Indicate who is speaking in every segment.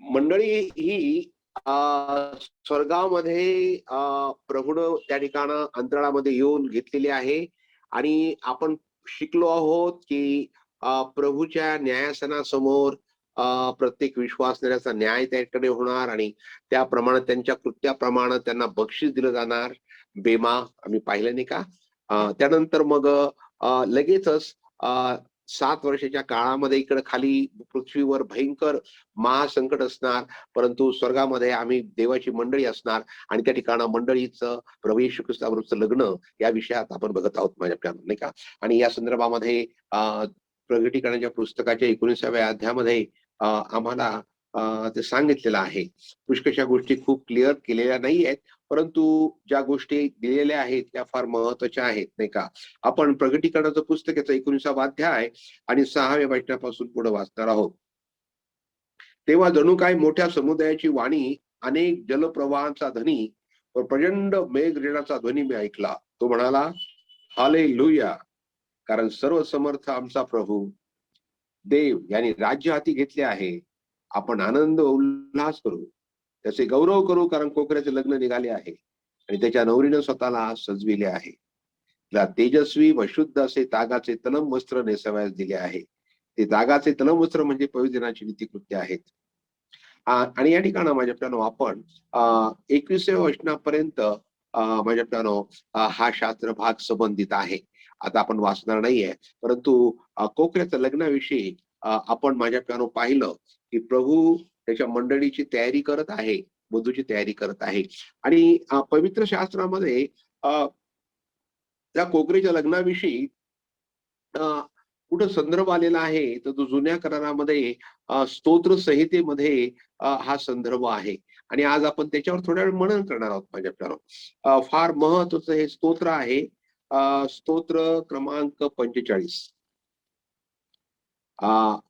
Speaker 1: मंडळी ही अ, स्वर्गामध्ये प्रभूनं त्या ठिकाणं अंतराळामध्ये येऊन घेतलेली आहे आणि आपण शिकलो आहोत की प्रभूच्या न्यायासनासमोर प्रत्येक विश्वासणाऱ्याचा न्याय त्याकडे होणार आणि त्याप्रमाणे त्यांच्या कृत्याप्रमाणे त्यांना बक्षीस दिलं जाणार. बेमा आम्ही पाहिलं नाही का? त्यानंतर मग लगेचच 7 वर्षाच्या काळामध्ये इकडे खाली पृथ्वीवर भयंकर महासंकट असणार, परंतु स्वर्गामध्ये आम्ही देवाची मंडळी असणार आणि त्या ठिकाणं मंडळीचं प्रभू येशू ख्रिस्ताबरोबरचं लग्न या विषयात आपण बघत आहोत माझ्या प्लॅन नाही का. आणि या संदर्भामध्ये प्रगटीकरणाच्या पुस्तकाच्या 19व्या अध्यायामध्ये आम्हाला ते सांगितलेलं आहे. पुष्कळशा गोष्टी खूप क्लिअर केलेल्या नाही आहेत, परंतु ज्या गोष्टी दिलेल्या आहेत त्या फार महत्वाच्या आहेत नाही का. आपण प्रगटीकरणाचं पुस्तकाचा 19वा अध्याय आणि 6व्या वचनापासून पुढे वाचणार आहोत. तेव्हा जणू काय मोठ्या समुदायाची वाणी, अनेक जलप्रवाहांचा ध्वनी व प्रचंड मेघरेणाचा ध्वनी मी ऐकला. तो म्हणाला, हालेलुया, कारण सर्व समर्थ आमचा प्रभू देव यांनी राज्य हाती घेतले आहे. आपण आनंद उल्हास करू, त्याचे गौरव करू, कारण कोकऱ्याचे लग्न निघाले आहे आणि त्याच्या नवरीने स्वतःला सजविले आहे. तिला तेजस्वी व शुद्ध असे तागाचे तलम वस्त्र नेसवायला दिले आहे. ते तागाचे तलम वस्त्र म्हणजे पवित्र दिनाची नीतिकृत्य आहेत. आणि या ठिकाणी माझ्या प्लॅनो आपण 21व्या वचनापर्यंत माझ्या प्लॅनो हा शास्त्र भाग संबंधित आहे. आता आपण वाचणार नाहीये, परंतु कोकऱ्याच्या लग्नाविषयी आपण माझ्या प्लॅनो पाहिलं की प्रभू त्याच्या मंडळीची तयारी करत आहे, वधूची तयारी करत आहे. आणि पवित्र शास्त्रामध्ये त्या कोकरीच्या लग्नाविषयी कुठं संदर्भ आलेला आहे तर तो जुन्या करारामध्ये स्तोत्र संहितेमध्ये हा संदर्भ आहे. आणि आज आपण त्याच्यावर थोड्या वेळ मनन करणार आहोत माझ्या प्लॅनो. फार महत्वाचं हे स्तोत्र आहे. स्तोत्र क्रमांक 45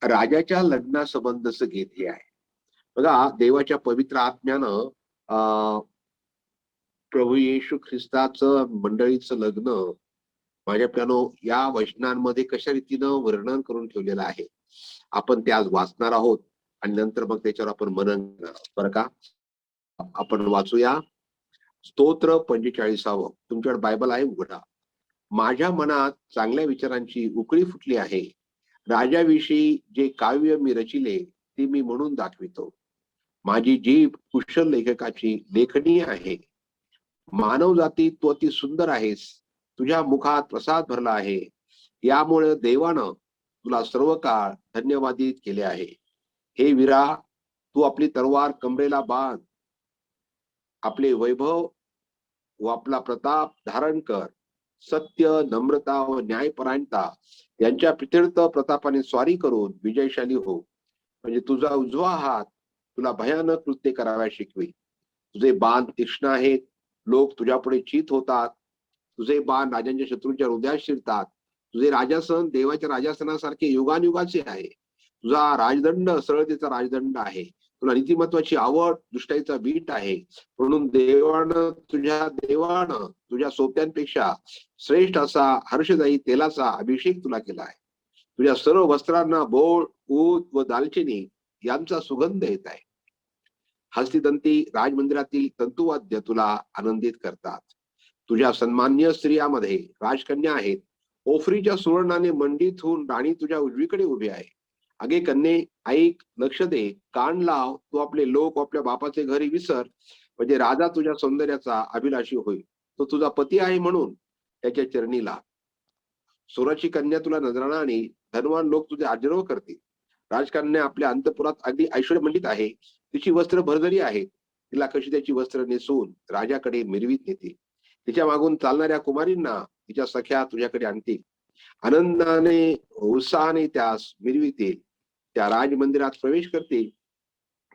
Speaker 1: राजाच्या लग्नासंबंधच घेतले आहे. बघा, देवाच्या पवित्र आत्म्यानं प्रभू येशू ख्रिस्ताचं मंडळीचं लग्न माझ्या प्लॅनो या वचनांमध्ये कशा रीतीनं वर्णन करून ठेवलेलं आहे. आपण ते आज वाचणार आहोत आणि नंतर मग त्याच्यावर आपण मनन करणार आहोत बरं का. आपण वाचूया स्तोत्र 45. तुमच्याकडे बायबल आहे, उघडा. माझ्या मनात चांगल्या विचारांची उकळी फुटली आहे. राजाविषयी जे काव्य मी रचिले ते मी म्हणून दाखवितो. माझी जीभ कुशल लेखकाची लेखणी आहे. मानव जाती तू अति सुंदर आहेस. तुझ्या मुखात प्रसाद भरला आहे. यामुळे देवानं तुला सर्व काळ धन्यवादित केले आहे. हे वीरा, तू आपली तलवार कमरेला बांध. आपले वैभव व आपला प्रताप धारण कर. सत्य, नम्रता व न्यायपरायणता यांच्या प्रीत्यर्थ प्रतापाने स्वारी करून विजयशाली हो. म्हणजे तुझा उजवा हात तुला भयानक कृत्य कराव्या शिकवे. तुझे बाण तीक्ष्ण आहेत. लोक तुझ्या पुढे चित होतात. तुझे बाण राजांच्या शत्रूंच्या हृदयात शिरतात. तुझे राजासन देवाच्या राजासनासारखे युगानुयुगाचे आहे. तुझा राजदंड सरळतेचा राजदंड आहे. तुला नीतिमत्वाची आवड दुष्टाईचा बीट आहे. म्हणून देवानं तुझ्या सोप्यांपेक्षा श्रेष्ठ असा हर्षदायी तेलाचा अभिषेक तुला केला आहे. तुझ्या सर्व वस्त्रांना बोळ, ऊद व दालचिनी यांचा सुगंध येत आहे. हस्तिदंती राजमंदिरातील तंतुवाद्य तुला आनंदित करतात. तुझ्या सन्मान्य स्त्रियामध्ये राजकन्या आहेत. ओफरीच्या सुवर्णाने मंडित होऊन राणी तुझ्या उजवीकडे उभी आहे. अगे कन्ये, ऐक, लक्ष दे, कान लाव. तू आपले लोक, आपल्या बापाचे घरी विसर. म्हणजे राजा तुझ्या सौंदर्याचा अभिलाषी होईल. तो तुझा पती आहे म्हणून त्याच्या चरणी लाभ. सोराची कन्या तुला नजराणा आणि धनवान लोक तुझे आदरव करतील. राजकन्या आपल्या अंतपुरात अगदी ऐश्वर्यमंडित आहे. तिची वस्त्र भरजरी आहेत. तिला कशी त्याची वस्त्र नेसून राजाकडे मिरवीत नेतील. तिच्या मागून चालणाऱ्या कुमारींना तिच्या सख्या तुझ्याकडे आणतील. आनंदाने उत्साहाने त्यास मिरवितील. त्या राजमंदिरात प्रवेश करतील.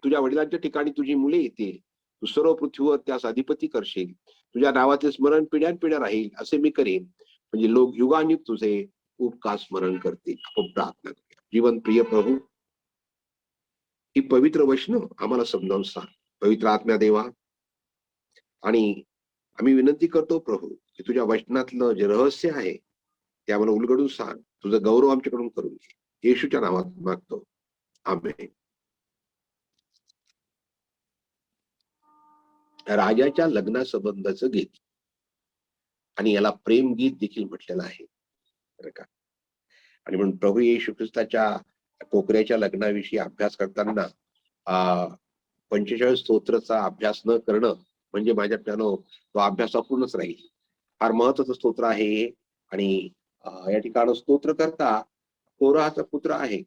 Speaker 1: तुझ्या वडिलांच्या ठिकाणी तुझी मुले येतील. तू सर्व पृथ्वीवर त्यास अधिपती करशील. तुझ्या नावाचे स्मरण पिढ्यानपिढ्या राहील असे मी करीन. म्हणजे लोक युगानुयुग तुझे उपकार स्मरण करतील. आपण प्रार्थना करूया. जीवन प्रिय प्रभू, ही पवित्र वचन आम्हाला समजावून सांग पवित्र आत्म्या देवा. आणि आम्ही विनंती करतो प्रभू की तुझ्या वचनातलं जे रहस्य आहे ते आम्हाला उलगडून सांग. तुझं गौरव आमच्याकडून करून घे. येशूच्या नावात मागतो, आमेन. राजाच्या लग्नासंबंधाचं गीत, आणि याला प्रेम गीत देखील म्हटलेलं आहे, बरं का. आणि म्हणून प्रभू येशू ख्रिस्ताच्या कोकऱ्याच्या लग्नाविषयी अभ्यास करताना 45 स्तोत्रचा अभ्यास न करणं म्हणजे माझ्या प्यानो तो अभ्यास अपूर्णच राहील. फार महत्वाचं स्तोत्र आहे. आणि या ठिकाणी स्तोत्र करता कोराहाचा पुत्र आहे.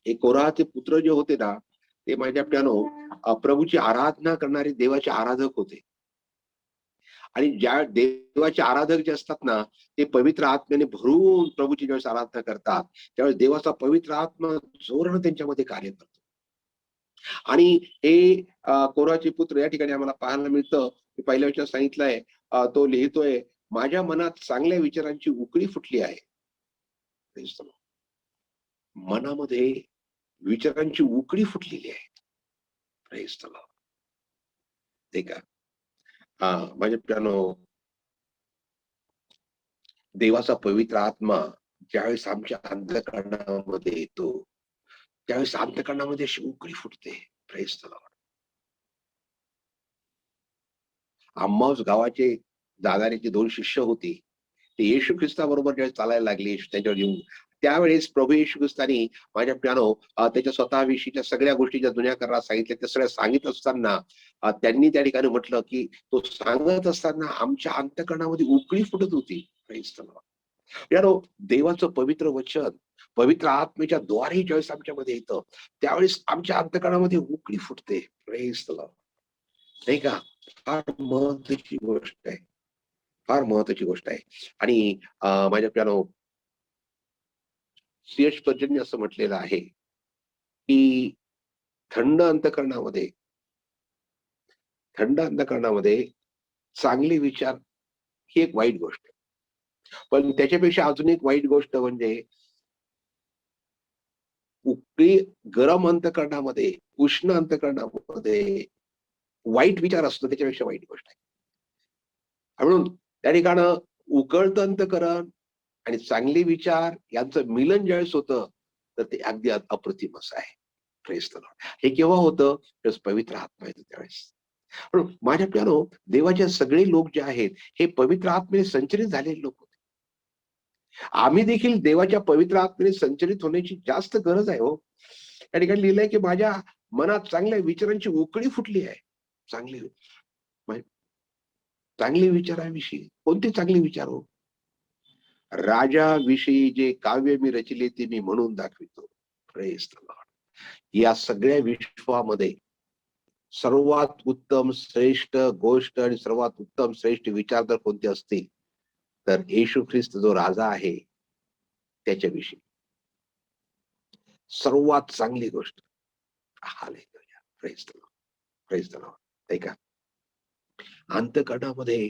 Speaker 1: हे कोराहाचे पुत्र जे होते ना, ते माझ्या प्यानो प्रभूची आराधना करणारे देवाचे आराधक होते. आणि ज्या देवाचे आराधक जे असतात ना, ते पवित्र आत्म्याने भरून प्रभूची ज्यावेळेस आराधना करतात, त्यावेळेस देवाचा पवित्र आत्मा जोरानं त्यांच्यामध्ये कार्य करतो. आणि हे कोराचे पुत्र या ठिकाणी आम्हाला पाहायला मिळतं, की पहिल्या वचनात सांगितलंय, तो लिहितोय, माझ्या मनात चांगल्या विचारांची उकळी फुटली आहे. मनामध्ये विचारांची उकळी फुटलेली आहे. Praise the Lord. ते का माझ्या प्यानो देवाचा पवित्र आत्मा ज्यावेळेस आमच्या अंतःकरणामध्ये येतो, त्यावेळेस अंतःकरणामध्ये अशी उकळी फुटते. Praise the lord. आम्माऊस गावाचे दादारीचे 2 शिष्य होते. ते येशू ख्रिस्ताबरोबर ज्यावेळेस चालायला लागले, त्यांच्यावर येऊन, त्यावेळेस प्रभू येशू ख्रिस्तानी माझ्या प्यानो त्याच्या स्वतःविषयीच्या सगळ्या गोष्टी ज्या जुन्या करारात सांगितल्या, त्या सगळ्या सांगित असताना त्यांनी त्या ठिकाणी म्हटलं, की तो सांगत असताना आमच्या अंतःकरणामध्ये उकळी फुटत होती. Praise the lord. यानो देवाचं पवित्र वचन, पवित्र आत्मेच्या द्वारे ज्यावेळेस आमच्यामध्ये येतं, त्यावेळेस आमच्या अंतःकरणामध्ये उकळी फुटते. Praise the Lord. नाही का? फार महत्वाची गोष्ट आहे. फार महत्वाची गोष्ट आहे. आणि माझ्या प्यानो सी.एच. स्पर्जनने असं म्हटलेलं आहे, की थंड अंतःकरणामध्ये चांगले विचार ही एक वाईट गोष्ट आहे. पण त्याच्यापेक्षा अजून एक वाईट गोष्ट म्हणजे उकळी गरम अंतःकरणामध्ये, उष्ण अंतःकरणामध्ये वाईट विचार असतो, त्याच्यापेक्षा वाईट गोष्ट आहे. म्हणून त्या ठिकाणी उकळतं अंतःकरण आणि चांगले विचार यांचं मिलन ज्यावेळेस होतं, तर ते अगदी अप्रतिम असं आहे. Praise the Lord. हे केव्हा होतं? त्यावेळेस पवित्र आत्मा येतो त्यावेळेस. पण माझ्या प्यानो देवाचे सगळे लोक जे आहेत, हे पवित्र आत्मेने संचरित झालेले लोक होते. आम्ही देखील देवाच्या पवित्र आत्मेने संचरित होण्याची जास्त गरज आहे हो. या ठिकाणी लिहिलंय, की माझ्या मनात चांगल्या विचारांची उकळी फुटली आहे. चांगली चांगले विचाराविषयी कोणते चांगले विचार हो? राजाविषयी जे काव्य मी रचिले ते मी म्हणून दाखवितो. Praise the Lord. या सगळ्या विश्वामध्ये सर्वात उत्तम श्रेष्ठ गोष्ट आणि सर्वात उत्तम श्रेष्ठ विचार जर कोणते असतील, तर येशू ख्रिस्त जो राजा आहे त्याच्याविषयी सर्वात चांगली गोष्ट. Hallelujah. Praise the lord. Praise the Lord. ऐका, अंतःकरणामध्ये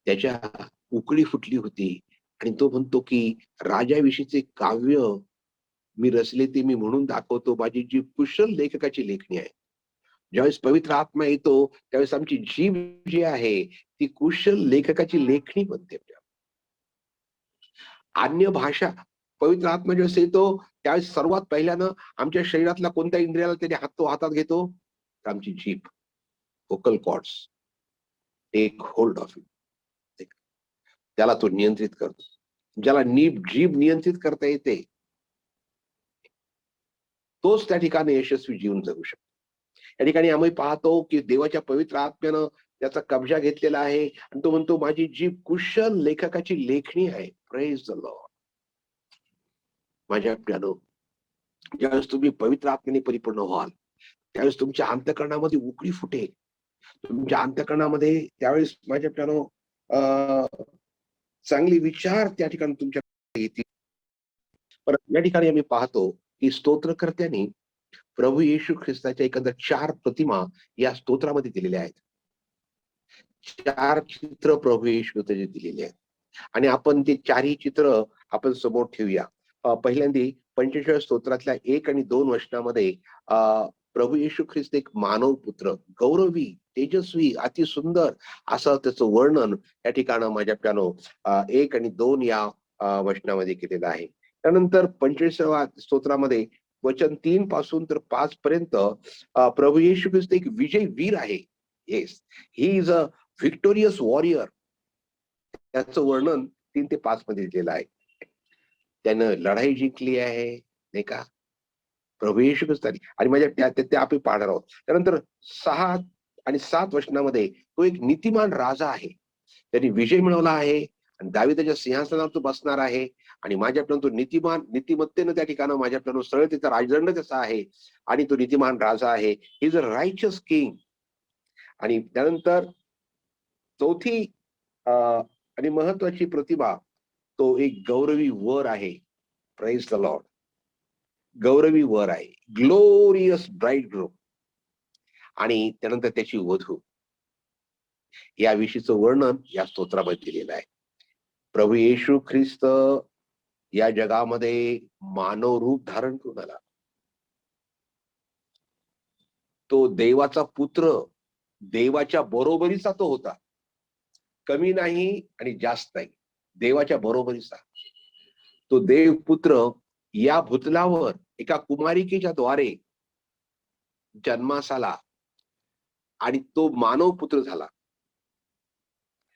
Speaker 1: त्याच्या उकळी फुटली होती आणि तो म्हणतो, की राजाविषयीचे काव्य मी रचले ते मी म्हणून दाखवतो. माझी जी कुशल लेखकाची लेखणी आहे. ज्यावेळेस पवित्र आत्मा येतो, त्यावेळेस आमची जीभ जी आहे ती कुशल लेखकाची लेखणी बनते. अन्य भाषा पवित्र आत्मा ज्यावेळेस येतो, त्यावेळेस सर्वात पहिल्यानं आमच्या शरीरातल्या कोणत्या इंद्रियाला त्याने हातात घेतो? तर आमची जीभ, vocal cords take hold of it. त्याला तो नियंत्रित करतो. ज्याला जीभ नियंत्रित करता येते, तोच त्या ठिकाणी यशस्वी जीवन जगू शकतो. या ठिकाणी आम्ही पाहतो, की देवाच्या पवित्र आत्म्यानं त्याचा कब्जा घेतलेला आहे आणि तो म्हणतो, माझी जीभ कुशल लेखकाची लेखणी आहे. Praise the lord. माझ्या प्यानो, ज्यावेळेस तुम्ही पवित्र आत्म्याने परिपूर्ण व्हाल, त्यावेळेस तुमच्या अंतःकरणामध्ये उकळी फुटेल. तुमच्या अंतःकरणामध्ये त्यावेळेस माझ्या प्यानो चांगले विचार त्या ठिकाणी तुमच्या येतील. परत या ठिकाणी आम्ही पाहतो, की स्तोत्रकर्त्यांनी प्रभू येशू ख्रिस्ताच्या एकंदर 4 प्रतिमा या स्तोत्रामध्ये दिलेल्या आहेत. 4 चित्र प्रभू येशू दिलेले आहेत. आणि आपण ते 4ही चित्र आपण समोर ठेवूया. पहिल्यांदा 45 स्तोत्रातल्या 1 आणि 2 वचनामध्ये प्रभू येशू ख्रिस्त एक मानव पुत्र, गौरवी, तेजस्वी, अतिसुंदर असं त्याचं वर्णन या ठिकाणी माझ्या प्यानो 1 आणि 2 या वचनामध्ये केलेलं आहे. त्यानंतर 45व्या स्तोत्रामध्ये वचन 3 पासून तर 5 पर्यंत प्रभू येशू ख्रिस्त एक विजय वीर आहे. Yes, he is a victorious warrior. त्याचं वर्णन 3 ते 5 मध्ये दिलेलं आहे. त्यानं लढाई जिंकली आहे, नाही का, प्रभू येशू ख्रिस्तानी. आणि माझ्या त्या आपण पाहणार आहोत. त्यानंतर 6 आणि 7 वचनामध्ये तो एक नीतिमान राजा आहे. त्यांनी विजय मिळवला आहे आणि दाविदाच्या सिंहासनावर तो बसणार आहे. आणि माझ्यापर्यंत तो नीतिमत्तेनं त्या ठिकाणी माझ्यापर्यंत सरळतेचा राजदंड त्याचा आहे. आणि तो नीतिमान राजा आहे. He is a righteous king. आणि त्यानंतर चौथी आणि महत्वाची प्रतिभा, तो एक गौरवी वर आहे. Praise the Lord. गौरवी वर आहे, ग्लोरियस ब्राईट ग्रूम. आणि त्यानंतर त्याची वधू. याविषयीचं वर्णन या स्तोत्रामध्ये दिलेलं आहे. प्रभू येशू ख्रिस्त या जगामध्ये मानव रूप धारण करून आला. तो देवाचा पुत्र, देवाच्या बरोबरीचा तो होता. कमी नाही आणि जास्त नाही, देवाच्या बरोबरीचा तो देवपुत्र या भूतलावर एका कुमारिकेच्या द्वारे जन्मास आला आणि तो मानव पुत्र झाला.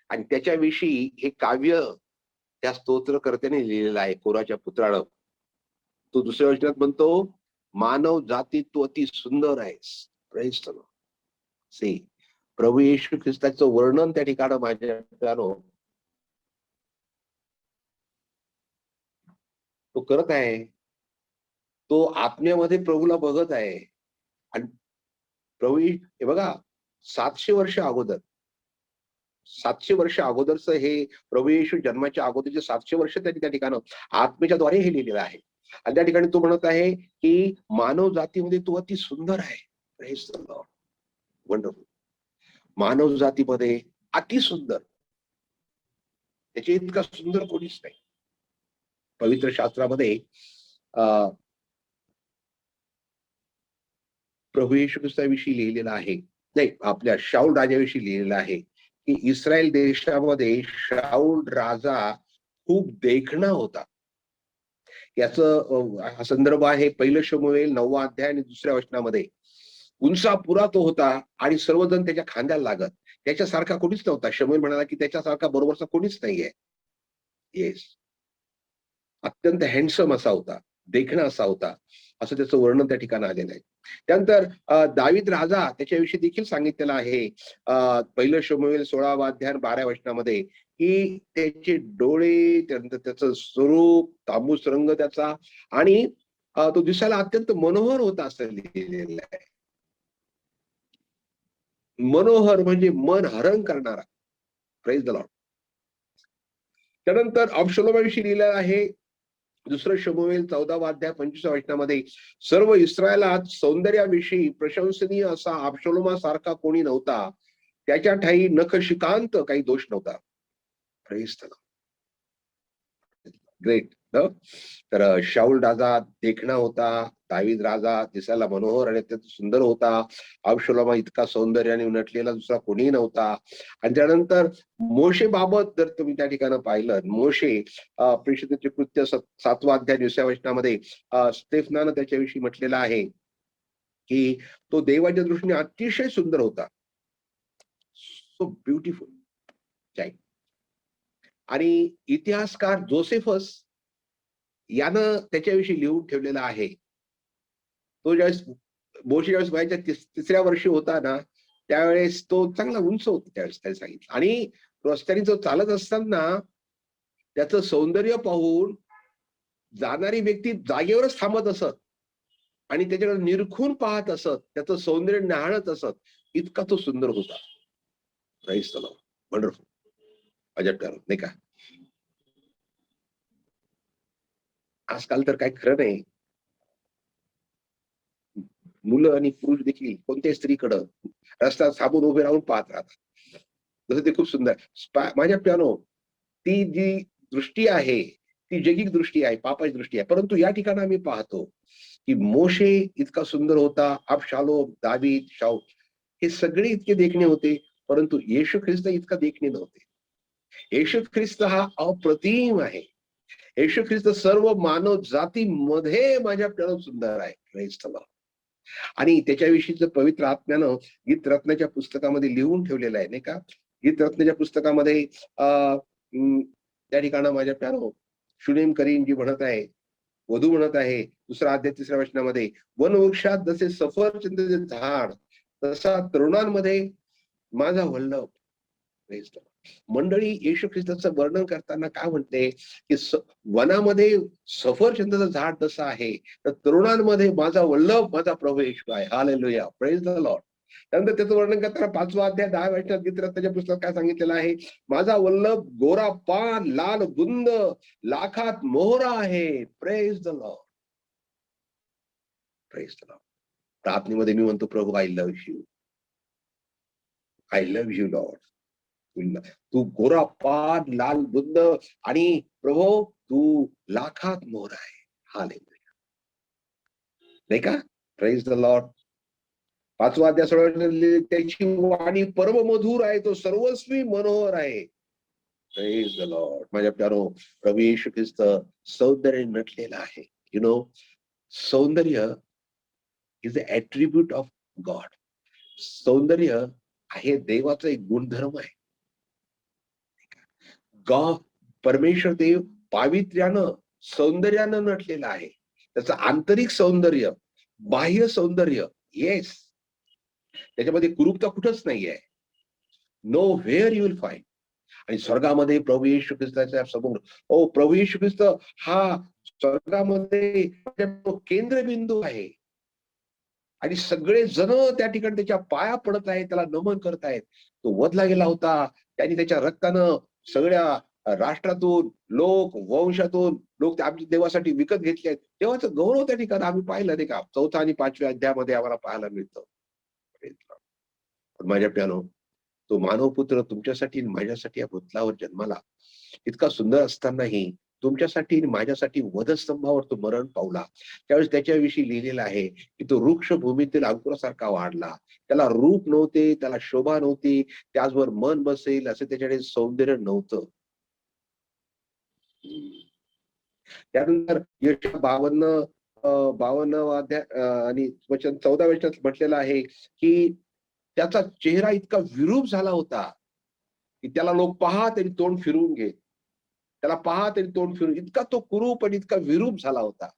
Speaker 1: आणि त्याच्याविषयी हे काव्य त्या स्तोत्रकर्त्याने लिहिलेलं आहे, कोराच्या पुत्राळ. तो दुसऱ्या वचनात म्हणतो, मानव जाती तू अति सुंदर आहेस. Praise the Lord. सी, प्रभू येशू ख्रिस्ताचं वर्णन त्या ठिकाणी माझ्या तो करत आहे. तो आत्म्यामध्ये प्रभूला बघत आहे. आणि प्रभू हे बघा, 700 वर्ष अगोदर, 700 वर्ष अगोदरच हे प्रभू येशू जन्माच्या अगोदरचे 700 वर्ष त्यांनी त्या ठिकाणी आत्मेच्या द्वारे हे लिहिलेलं आहे. आणि त्या ठिकाणी तो म्हणत आहे की मानव जातीमध्ये तू अति सुंदर आहे. Praise the Lord. वंडरफुल. मानव जातीमध्ये अति सुंदर, त्याच्या इतका सुंदर कोणीच नाही. पवित्र शास्त्रामध्ये प्रभू येशू ख्रिस्ताविषयी लिहिलेलं आहे, नाही, आपल्या शाऊल राजाविषयी लिहिलेलं आहे की इस्रायल देशामध्ये शाऊल राजा खूप देखणा होता. याचं संदर्भ आहे 1 शमूएल 9 अध्याय आणि 2 वचनामध्ये. उंचा पुरा तो होता आणि सर्वजण त्याच्या खांद्याला लागत. त्याच्यासारखा कोणीच नव्हता. शमूएल म्हणाला की त्याच्यासारखा बरोबरचा कोणीच नाहीये. येस, अत्यंत हँडसम असा होता, देखणा असा होता, असं त्याचं वर्णन त्या ठिकाणी आलेलं आहे. त्यानंतर दावीद राजा त्याच्याविषयी देखील सांगितलेलं आहे 1 शमूएल 16 अध्याय 12 वचनामध्ये की त्याचे डोळे, त्यानंतर त्याचं स्वरूप, तांबूस रंग त्याचा, आणि तो दिसायला अत्यंत मनोहर होता असं लिहिलेलं आहे. मनोहर म्हणजे मन हरण करणारा. Praise the Lord. त्यानंतर अबशलोमाविषयी लिहिलेलं आहे 2 शमूएल 14 अध्याय 25 वचनामध्ये, सर्व इस्रायलात सौंदर्याविषयी प्रशंसनीय असा अबशलोमासारखा कोणी नव्हता. त्याच्या ठाई नखशिकांत काही दोष नव्हता. Praise the Lord. ग्रेट. तर शाऊल राजा देखणा होता, दावीद राजा दिसायला मनोहर आणि अत्यंत सुंदर होता. अबशलोमा इतका सौंदर्याने नटलेला दुसरा कोणीही नव्हता. आणि त्यानंतर मोशे बाबत जर तुम्ही त्या ठिकाणी पाहिलं, मोशे प्रेषिताचे कृत्य 7 अध्याय 20 वचनामध्ये स्तेफनानं त्याच्याविषयी म्हटलेलं आहे की तो देवाच्या दृष्टीने अतिशय सुंदर होता. So beautiful. आणि इतिहासकार जोसेफस यानं त्याच्याविषयी लिहून ठेवलेला आहे. तो ज्यावेळेस मोशे ज्यावेळेस वयाच्या 3ऱ्या वर्षी होता ना, त्यावेळेस तो चांगला उंच होता. त्यावेळेस त्याने सांगितलं. आणि रस्त्याने जो चालत असताना त्याचं सौंदर्य पाहून जाणारी व्यक्ती जागेवरच थांबत असत आणि त्याच्याकडे निरखून पाहत असत, त्याचं सौंदर्य न्याहाळत असत, इतका तो सुंदर होता. Praise the Lord. वंडरफुल. अजब नाही का. आजकाल तर काय खरं नाही, मुलं आणि पुरुष देखील कोणत्याही स्त्रीकडं रस्त्यात थांबून उभे राहून पाहत राहतात. जसं ते खूप सुंदर. माझ्या प्यानो, ती जी दृष्टी आहे ती जैगिक दृष्टी आहे, पापाची दृष्टी आहे. परंतु या ठिकाणी आम्ही पाहतो की मोशे इतका सुंदर होता, अबशालोम, दावीद, शाऊल हे सगळे इतके देखणे होते, परंतु येशू ख्रिस्त इतका देखणे नव्हते. येशू ख्रिस्त हा अप्रतिम आहे. येशू ख्रिस्त सर्व मानव जातीमध्ये माझ्या प्यानो सुंदर आहे. Praise the lord. आणि त्याच्याविषयीच पवित्र आत्म्यानं गीत रत्नाच्या पुस्तकामध्ये लिहून ठेवलेलं आहे, नाही का? गीत रत्नाच्या पुस्तकामध्ये त्या ठिकाणी माझ्या प्यारो शुनेम करीम जी म्हणत आहे, वधू म्हणत आहे, 2 अध्याय 3 वचनामध्ये, वनवृक्षात जसे सफरचंदाचे झाड तसा तरुणांमध्ये माझा वल्लभ. मंडळी, येशू ख्रिस्ताचं वर्णन करताना काय म्हणते की वनामध्ये सफरचंदाचं झाड जसं आहे, तर तरुणांमध्ये माझा वल्लभ माझा प्रभू येशू आहे. Hallelujah, praise the Lord. त्यानंतर त्याचं वर्णन करताना 5वा अध्याय 10 वचनात गीत रत्नाच्या पुस्तकात काय सांगितलेलं आहे, माझा वल्लभ गोरा पान लाल बुंद लाखात मोहरा आहे. Praise the lord, praise the lord. प्रार्थनेमध्ये मी म्हणतो, प्रभू I love you, I love you lord. तू गोरा पान लाल बुंद आणि प्रभू तू लाखात मोर आहे. हालेलुया, नाही का? Praise the Lord. 5वा अध्याय 16 त्याची वाणी परम मधुर आहे, तो सर्वस्वी मनोहर आहे. Praise the lord. माझ्या प्यारो, प्रभू येशू ख्रिस्त सौंदर्य नटलेला आहे. यु नो, सौंदर्य is the attribute of God. सौंदर्य आहे देवाचा एक गुणधर्म आहे. गॉड, परमेश्वर देव पावित्र्यानं सौंदर्यानं नटलेला आहे. त्याचं आंतरिक सौंदर्य, बाह्य सौंदर्य, येस, त्याच्यामध्ये कुरूपता कुठंच नाहीये. Nowhere you will find. आणि स्वर्गामध्ये प्रभू येशू ख्रिस्ताच्या समोर, ओ प्रभू येशू ख्रिस्त हा स्वर्गामध्ये केंद्रबिंदू आहे आणि सगळे जण त्या ठिकाणी त्याच्या पाया पडत आहेत, त्याला नमन करत आहेत. तो वधला गेला होता, त्यांनी त्याच्या रक्तानं सगळ्या राष्ट्रातून लोक, वंशातून लोक आमच्या देवासाठी विकत घेतले आहेत. देवाचं गौरव त्या ठिकाणी आम्ही पाहिलं, नाही का? 4 आणि 5व्या अध्यायामध्ये आम्हाला पाहायला मिळतं. पण माझ्या प्यानो, तो मानव पुत्र तुमच्यासाठी माझ्यासाठी या पृथ्वीवर जन्माला, इतका सुंदर असतानाही तुमच्यासाठी आणि माझ्यासाठी वधस्तंभावर तो मरण पावला. त्यावेळेस त्याच्याविषयी लिहिलेलं आहे की तो वृक्ष भूमीतील अंकुरासारखा वाढला, त्याला रूप नव्हते, त्याला शोभा नव्हती, त्याचवर मन बसेल असं त्याच्याकडे सौंदर्य नव्हतं. त्यानंतर यशा 52 अध्याय आणि वचन 14 वचनात म्हटलेलं आहे की त्याचा चेहरा इतका विरूप झाला होता की त्याला लोक पहा तरी तोंड फिरवून घेत, त्याला पहा तरी तोंड फिरून, इतका तो कुरूप आणि इतका विरूप झाला होता.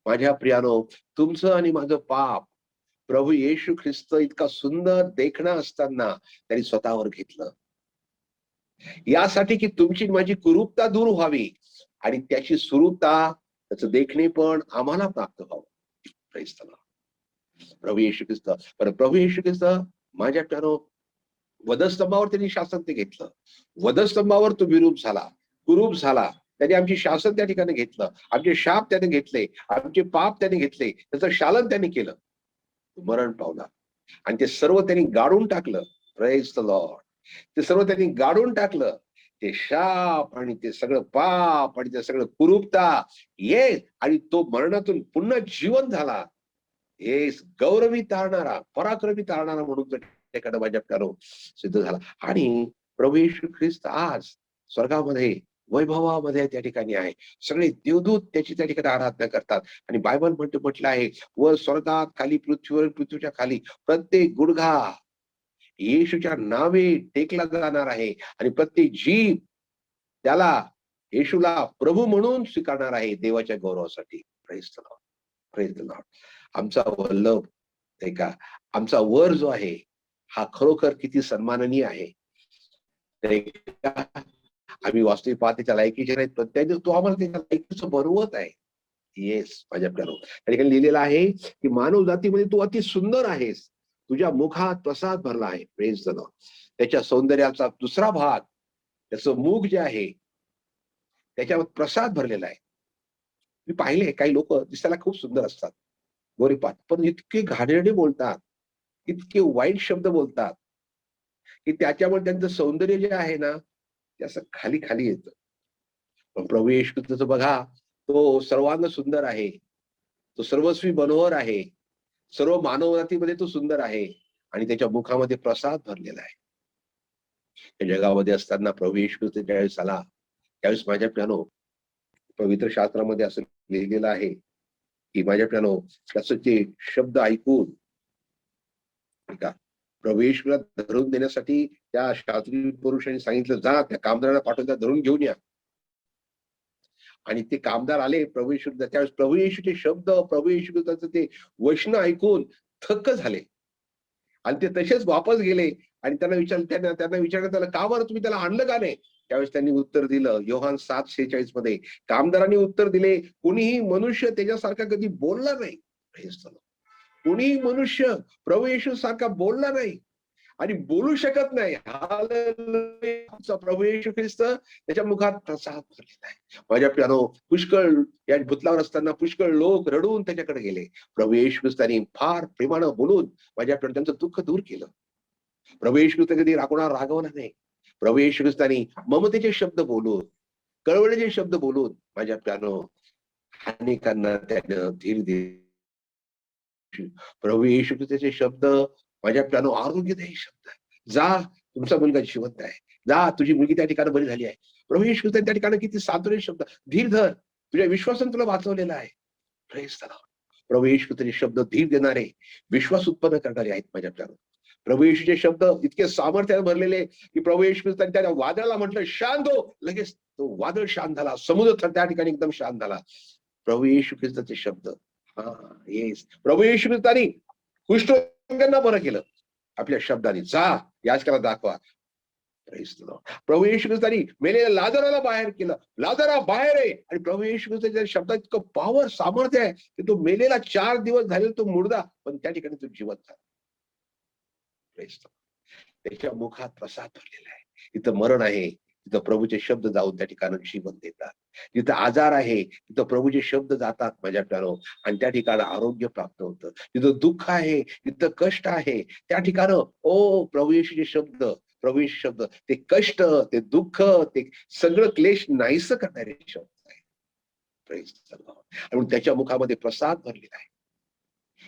Speaker 1: माझ्या प्रियानो, तुमचं आणि माझं पाप प्रभू येशू ख्रिस्त इतका सुंदर देखणं असताना त्यांनी स्वतःवर घेतलं, यासाठी की तुमची माझी कुरूपता दूर व्हावी आणि त्याची सुरूपता, त्याचं देखणे पण आम्हाला प्राप्त व्हावं. Praise the lord. प्रभू येशू ख्रिस्त, पण प्रभू येशू ख्रिस्त माझ्या प्यारो वधस्तंभावर त्यांनी शासन ते घेतलं. वधस्तंभावर तो विरूप झाला, कुरूप झाला. त्याने आमची शासन त्या ठिकाणी घेतलं, आमचे शाप त्याने घेतले, आमचे पाप त्याने घेतले, त्याचं शालन त्याने केलं, मरण पावला आणि ते सर्व त्यांनी गाडून टाकलं. Praise the Lord. ते सर्व त्यांनी गाडून टाकलं, ते शाप आणि ते सगळं पाप आणि ते सगळं कुरूपता, ये, आणि तो मरणातून पुन्हा जीवन झाला. येस, गौरवी तारणारा, पराक्रमी तारणारा म्हणून त्याकडे माझ्या प्यारो सिद्ध झाला. आणि प्रभू येशू ख्रिस्त आज स्वर्गामध्ये वैभवामध्ये त्या ठिकाणी आहे. सगळे देवदूत त्याची त्या ठिकाणी आराधना करतात. आणि बायबल म्हटलं आहे, वर स्वर्गात खाली पृथ्वीवर, पृथ्वीच्या खाली प्रत्येक गुडघा येशूच्या नावे टेकला जाणार आहे आणि प्रत्येक जीभ त्याला, येशूला प्रभू म्हणून स्वीकारणार आहे देवाच्या गौरवासाठी. Praise the lord, praise the lord. आमचा वल्लभ, नाही का, आमचा वर जो आहे हा खरोखर किती सन्माननीय आहे. आम्ही वास्तविक पाहतेच्या लायकीचे नाहीत, पण त्याने तो आम्हाला त्याच्या लायकीचं बनवत आहे. येस, माझ्या प्यारो, त्या ठिकाणी लिहिलेलं आहे की मानव जातीमध्ये तू अति सुंदर आहेस, तुझ्या मुखात प्रसाद भरला आहे. Praise the Lord. त्याच्या सौंदर्याचा दुसरा भाग, त्याचं मुख जे आहे त्याच्यावर प्रसाद भरलेला आहे. मी पाहिले काही लोक दिसायला खूप सुंदर असतात, गोरीपाठ, पण इतके घाणेरडे बोलतात, इतके वाईट शब्द बोलतात की त्याच्यामुळे त्यांचं सौंदर्य जे आहे ना ते असं खाली खाली येतं. पण प्रभू येशूचं बघा, तो सर्वांग सुंदर आहे, तो सर्वस्वी मनोहर आहे, सर्व मानवजातीमध्ये तो सुंदर आहे आणि त्याच्या मुखामध्ये प्रसाद भरलेला आहे. या जगामध्ये असताना प्रभू येशू ज्यावेळेस आला, त्यावेळेस माझ्या प्यानो पवित्र शास्त्रामध्ये असं लिहिलेलं आहे की माझ्या प्यानो त्याचं ते शब्द ऐकून का प्रभू येशूला धरून देण्यासाठी त्या शास्त्री पुरुषांनी सांगितलं, जा त्या कामदारांना पाठवून त्या धरून घेऊन या. आणि ते कामदार आले प्रभू येशू, त्यावेळेस प्रभू येशूचे शब्द, प्रभू येशू ते वचन ऐकून थक्क झाले आणि ते तसेच वापस गेले. आणि त्यांना विचारण्यात आलं, का बरं तुम्ही त्याला आणलं का नाही? त्यावेळेस त्यांनी उत्तर दिलं, योहान 7:46 मध्ये कामदारांनी उत्तर दिले, कोणीही मनुष्य त्याच्यासारखा कधी बोलला नाही. कोणीही मनुष्य प्रभू येशू सारखा बोलला नाही आणि बोलू शकत नाही. हालेलुया. प्रभू येशू ख्रिस्त त्याच्या मुखात प्रसाद भरलेला आहे. माझ्या प्यानो पुष्कळ या भुतलावर असताना पुष्कळ लोक रडून त्याच्याकडे गेले. प्रभू येशू ख्रिस्तानी फार प्रेमानं बोलून माझ्या प्यानो त्यांचं दुःख दूर केलं. प्रभू येशू ख्रिस्त कधी रागवणार नाही. प्रभू येशू ख्रिस्तानी ममतेचे शब्द बोलून, कळवळीचे शब्द बोलून माझ्या प्यानो अनेकांना त्यानं धीर दिले. प्रभू येशू ख्रिस्ताचे शब्द माझ्या प्यानो आरोग्यदायी शब्द आहे. जा, तुमचा मुलगा जिवंत आहे. जा, तुझी मुलगी त्या ठिकाणी बरी झाली आहे. प्रभू येशू ख्रिस्त त्या ठिकाणी किती सात्विक शब्द, धीर धर, तुझ्या विश्वासाने तुला वाचवलेला आहे. Praise the lord. प्रभू येशू ख्रिस्ताचे शब्द धीर देणारे, विश्वास उत्पन्न करणारे आहेत माझ्या प्यानो. प्रभू येशूचे शब्द इतके सामर्थ्याने भरलेले की प्रभू येशू ख्रिस्ताने त्या वादळाला म्हटलं शांत हो, लगेच तो वादळ शांत झाला, समुद्र त्या ठिकाणी एकदम शांत झाला. प्रभू येशू ख्रिस्ताचे शब्द. येस, प्रभू येशू ख्रिस्तानी कुष्ठरोग्यांना बरं केलं आपल्या शब्दाने. जा, याचकाला दाखवा. प्रभू येशू ख्रिस्तानी मेलेल्या लाजराला बाहेर केलं, लाजरा बाहेर आहे. आणि प्रभू येशू ख्रिस्ताच्या शब्दात इतकं पॉवर, सामर्थ्य आहे की तो मेलेला 4 दिवस झालेला तो मुर्दा पण त्या ठिकाणी तो जिवंत झाला. त्याच्या मुखात प्रसाद भरलेला आहे. इथं मरण आहे, तिथं प्रभूचे शब्द जाऊन त्या ठिकाणी जीवन देतात. जिथं आजार आहे तिथं प्रभूचे शब्द जातात माझ्या प्यानो आणि त्या ठिकाणी आरोग्य प्राप्त होतं. जिथं दुःख आहे, तिथं कष्ट आहे, त्या ठिकाणी ओ प्रभू येशूचे शब्द, प्रभू येशू शब्द ते कष्ट, ते दुःख, ते सगळं क्लेश नाहीसं करणारे शब्द आहे. Praise the lord. आणि त्याच्या मुखामध्ये प्रसाद भरलेला आहे.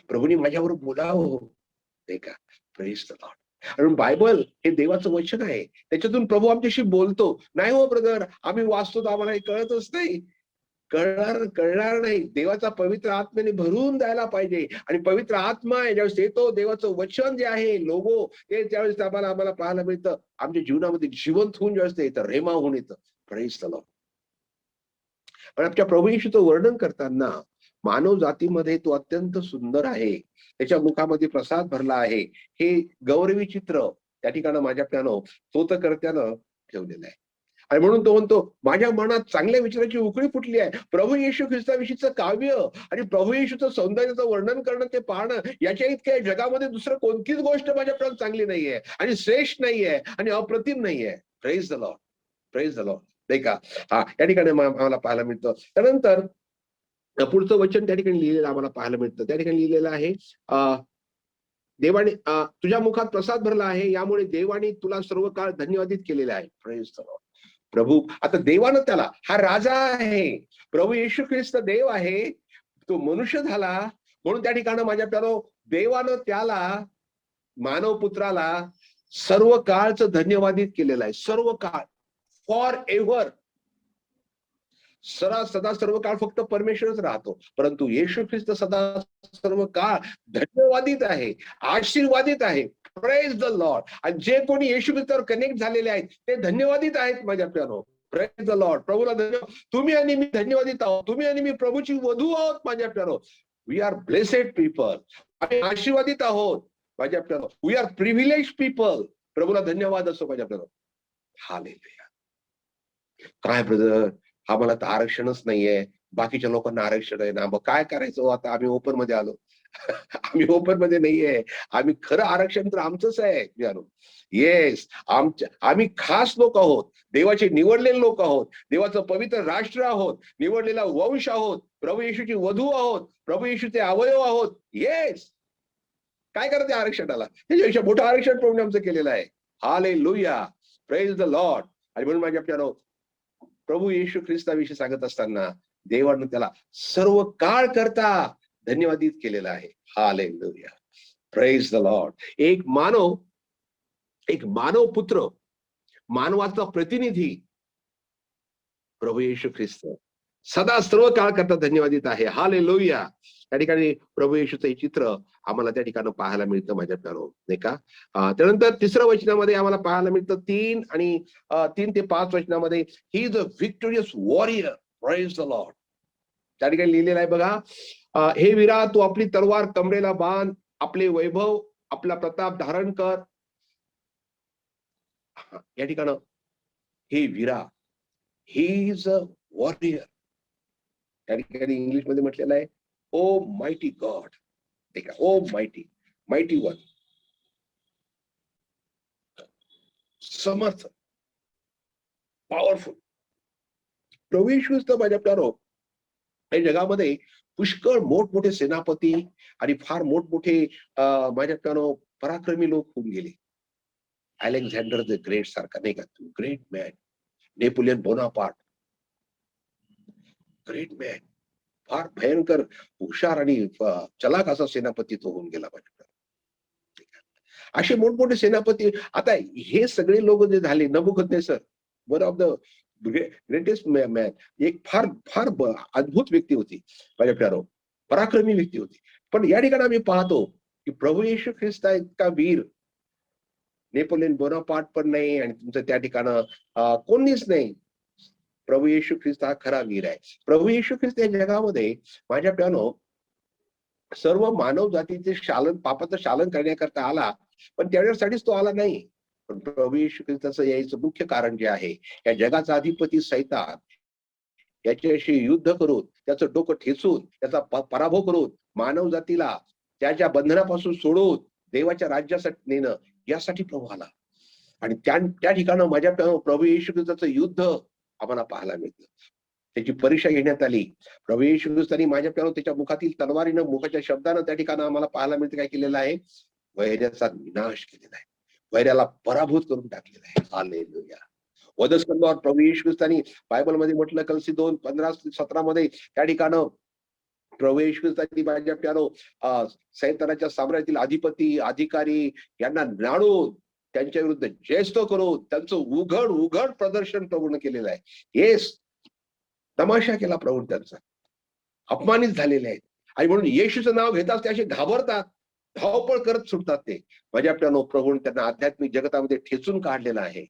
Speaker 1: प्रभूने माझ्यावर बोलावं, नाही का? Praise the lord. आणि बायबल हे देवाचं वचन आहे, त्याच्यातून प्रभू आमच्याशी बोलतो. नाही हो ब्रदर, आम्ही वाचतो तर आम्हाला कळतच नाही. कळणार नाही. देवाचा पवित्र आत्म्याने भरून द्यायला पाहिजे. आणि पवित्र आत्मा ज्यावेळेस येतो, देवाचं वचन जे आहे, लोगो, ते त्यावेळेस आम्हाला पाहायला मिळतं. आमच्या जीवनामध्ये जिवंत होऊन ज्यावेळेस येतं, रेमा होऊन येतं. Praise the lord. आणि आमच्या प्रभू येशूचं वर्णन करताना मानव जातीमध्ये तो अत्यंत सुंदर आहे, त्याच्या मुखामध्ये प्रसाद भरला आहे, हे गौरवी चित्र त्या ठिकाणी माझ्या प्यानो स्तोत्रकर्त्यानं ठेवलेलं आहे. आणि म्हणून तो म्हणतो, माझ्या मनात चांगल्या विचाराची उकळी फुटली आहे. प्रभू येशू ख्रिस्ताविषयीचं काव्य आणि प्रभू येशूचं सौंदर्याचं वर्णन करणं, ते पाहणं, याच्या इतक्या जगामध्ये दुसरं कोणतीच गोष्ट माझ्या प्राणात चांगली नाहीये आणि श्रेष्ठ नाहीये आणि अप्रतिम नाहीये. Praise the lord. Praise the Lord. नाही का? या ठिकाणी आम्हाला पाहायला मिळतं. त्यानंतर पुढचं वचन त्या ठिकाणी लिहिलेलं आम्हाला पाहायला मिळतं. त्या ठिकाणी लिहिलेलं आहे, देवाने तुझ्या मुखात प्रसाद भरला आहे, यामुळे देवाने तुला सर्व काळ धन्यवादित केलेले आहे. Praise the lord. प्रभू, आता देवानं त्याला, हा राजा आहे, प्रभू येशू ख्रिस्त देव आहे, तो मनुष्य झाला, म्हणून त्या ठिकाणी माझ्या प्यारो देवानं त्याला, मानव पुत्राला सर्व काळचं धन्यवादित केलेलं आहे. सर्व काळ, फॉर एव्हर. सदा सर्व काळ फक्त परमेश्वरच राहतो, परंतु येशू ख्रिस्त सदा सर्व काळ धन्यवादित आहे, आशीर्वादित आहे. Praise the lord. आणि जे कोणी येशू ख्रिस्तावर कनेक्ट झालेले आहेत ते धन्यवादित आहेत माझ्या प्यानो. Praise the lord. प्रभूला धन्यवाद. तुम्ही आणि मी धन्यवादित आहोत. तुम्ही आणि मी प्रभूची वधू आहोत माझ्या प्यानो. We are blessed people. आम्ही आशीर्वादित आहोत माझ्या प्यानो. We are privilege people. प्रभूला धन्यवाद असो माझ्या प्यानो. हालेलुया. काय ब्रदर, आम्हाला तर आरक्षणच नाहीये, बाकीच्या लोकांना आरक्षण आहे ना, मग काय करायचं आता? आम्ही ओपन मध्ये आलो. आम्ही ओपन मध्ये नाहीये. आम्ही खरं आरक्षण तर आमचंच आहे. येस, आम्ही खास लोक आहोत, देवाचे निवडलेले लोक आहोत, देवाचं पवित्र राष्ट्र आहोत, निवडलेला वंश आहोत, प्रभू येशूची वधू आहोत, प्रभू येशूचे अवयव आहोत. येस, काय करते आरक्षणाला? त्याच्यापेक्षा मोठं आरक्षण प्रभूने आमचं केलेलं आहे. हालेलुया. Praise the lord. आणि म्हणून माझ्या प्यानो प्रभू येशू ख्रिस्ताविषयी सांगत असताना देवानं त्याला सर्व काळ करता धन्यवादित केलेला आहे. हालेलुया. Praise the Lord. एक मानव पुत्र, मानवाचा प्रतिनिधी प्रभू येशू ख्रिस्त सदा सर्व काळ करता धन्यवादित आहे. हालेलुया. त्या ठिकाणी प्रभू येशूचं हे चित्र आम्हाला त्या ठिकाणी पाहायला मिळतं माझ्या प्यारो, नाही का? त्यानंतर 3 वचनामध्ये आम्हाला पाहायला मिळतं 3 ते 5 वचनामध्ये, he is a victorious warrior, praise the lord. त्या ठिकाणी लिहिलेलं आहे बघा, हे वीरा तू आपली तलवार कमरेला बांध, आपले वैभव आपला प्रताप धारण कर. या ठिकाणी हे वीरा, ही इज अ वॉरियर. त्या ठिकाणी इंग्लिश मध्ये म्हटलेलं आहे, ओ मायटी गॉड, ठीक आहे, ओ मायटी वन, समर्थ, पॉवरफुल. प्रभू येशू माझ्या प्यारो, या जगामध्ये पुष्कळ मोठमोठे सेनापती आणि फार मोठमोठे माझ्या प्यारो पराक्रमी लोक होऊन गेले. अलेक्झांडर द ग्रेट सारखा, नाही का, great man. Napoleon Bonaparte, great man, फार भयंकर हुशार आणि चलाक असा सेनापती तो होऊन गेला माझ्या. असे मोठमोठे सेनापती. आता हे सगळे लोक जे झाले, Nebuchadnezzar one of the greatest man, एक फार फार अद्भुत व्यक्ती होती माझ्या प्यारो, पराक्रमी व्यक्ती होती. पण या ठिकाणी आम्ही पाहतो की प्रभू येशू ख्रिस्त इतका वीर नेपोलियन बोनापार्ट पण नाही, आणि तुमचं त्या ठिकाणं कोणीच नाही. प्रभू येशू ख्रिस्त हा खरा वीर आहे. प्रभू येशू ख्रिस्त या जगामध्ये माझ्या प्यानो सर्व मानव जातीचे शालन, पापाचं शालन करण्याकरता आला, पण त्यावेळेसाठीच तो आला नाही. पण प्रभू येशू ख्रिस्ताचं यायचं मुख्य कारण जे आहे, या जगाचा अधिपती सैतान याच्याशी युद्ध करून, त्याचं डोकं ठेचून, त्याचा पराभव करून, मानव जातीला त्याच्या बंधनापासून सोडून देवाच्या राज्यासाठी नेणं, यासाठी प्रभू आला. आणि त्या ठिकाणी माझ्या प्रभू येशू ख्रिस्ताचं युद्ध आम्हाला पाहायला मिळतं. त्याची परीक्षा घेण्यात आली. प्रभू येशू ख्रिस्तानी माझ्या प्यारो त्याच्या मुखातील तलवारीनं, मुखाच्या शब्दानं त्या ठिकाणी आम्हाला पाहायला मिळतं काय केलेलं आहे, वैर्याचा विनाश केलेला आहे, वैर्याला पराभूत करून टाकलेला आहे. हालेलुया. वधस्तंभावर प्रभू येशू ख्रिस्तानी बायबलमध्ये म्हटलं, कलसी 2:15-17 मध्ये त्या ठिकाणी प्रभू येशू ख्रिस्तानी माझ्या प्यारो सैतानाच्या साम्राज्यातील अधिपती अधिकारी यांना नाडून त्यांच्या विरुद्ध जयस्तो करून त्यांचं उघड प्रदर्शन प्रभूने केलेलं आहे. येस, तमाशा केला प्रभू, त्यांचा अपमानित झालेले आहेत. आणि म्हणून येशूचं नाव घेताच ते असे घाबरतात, धावपळ करत सुटतात. ते माझ्या प्यानो प्रभूने त्यांना आध्यात्मिक जगतामध्ये ठेचून काढलेला आहे.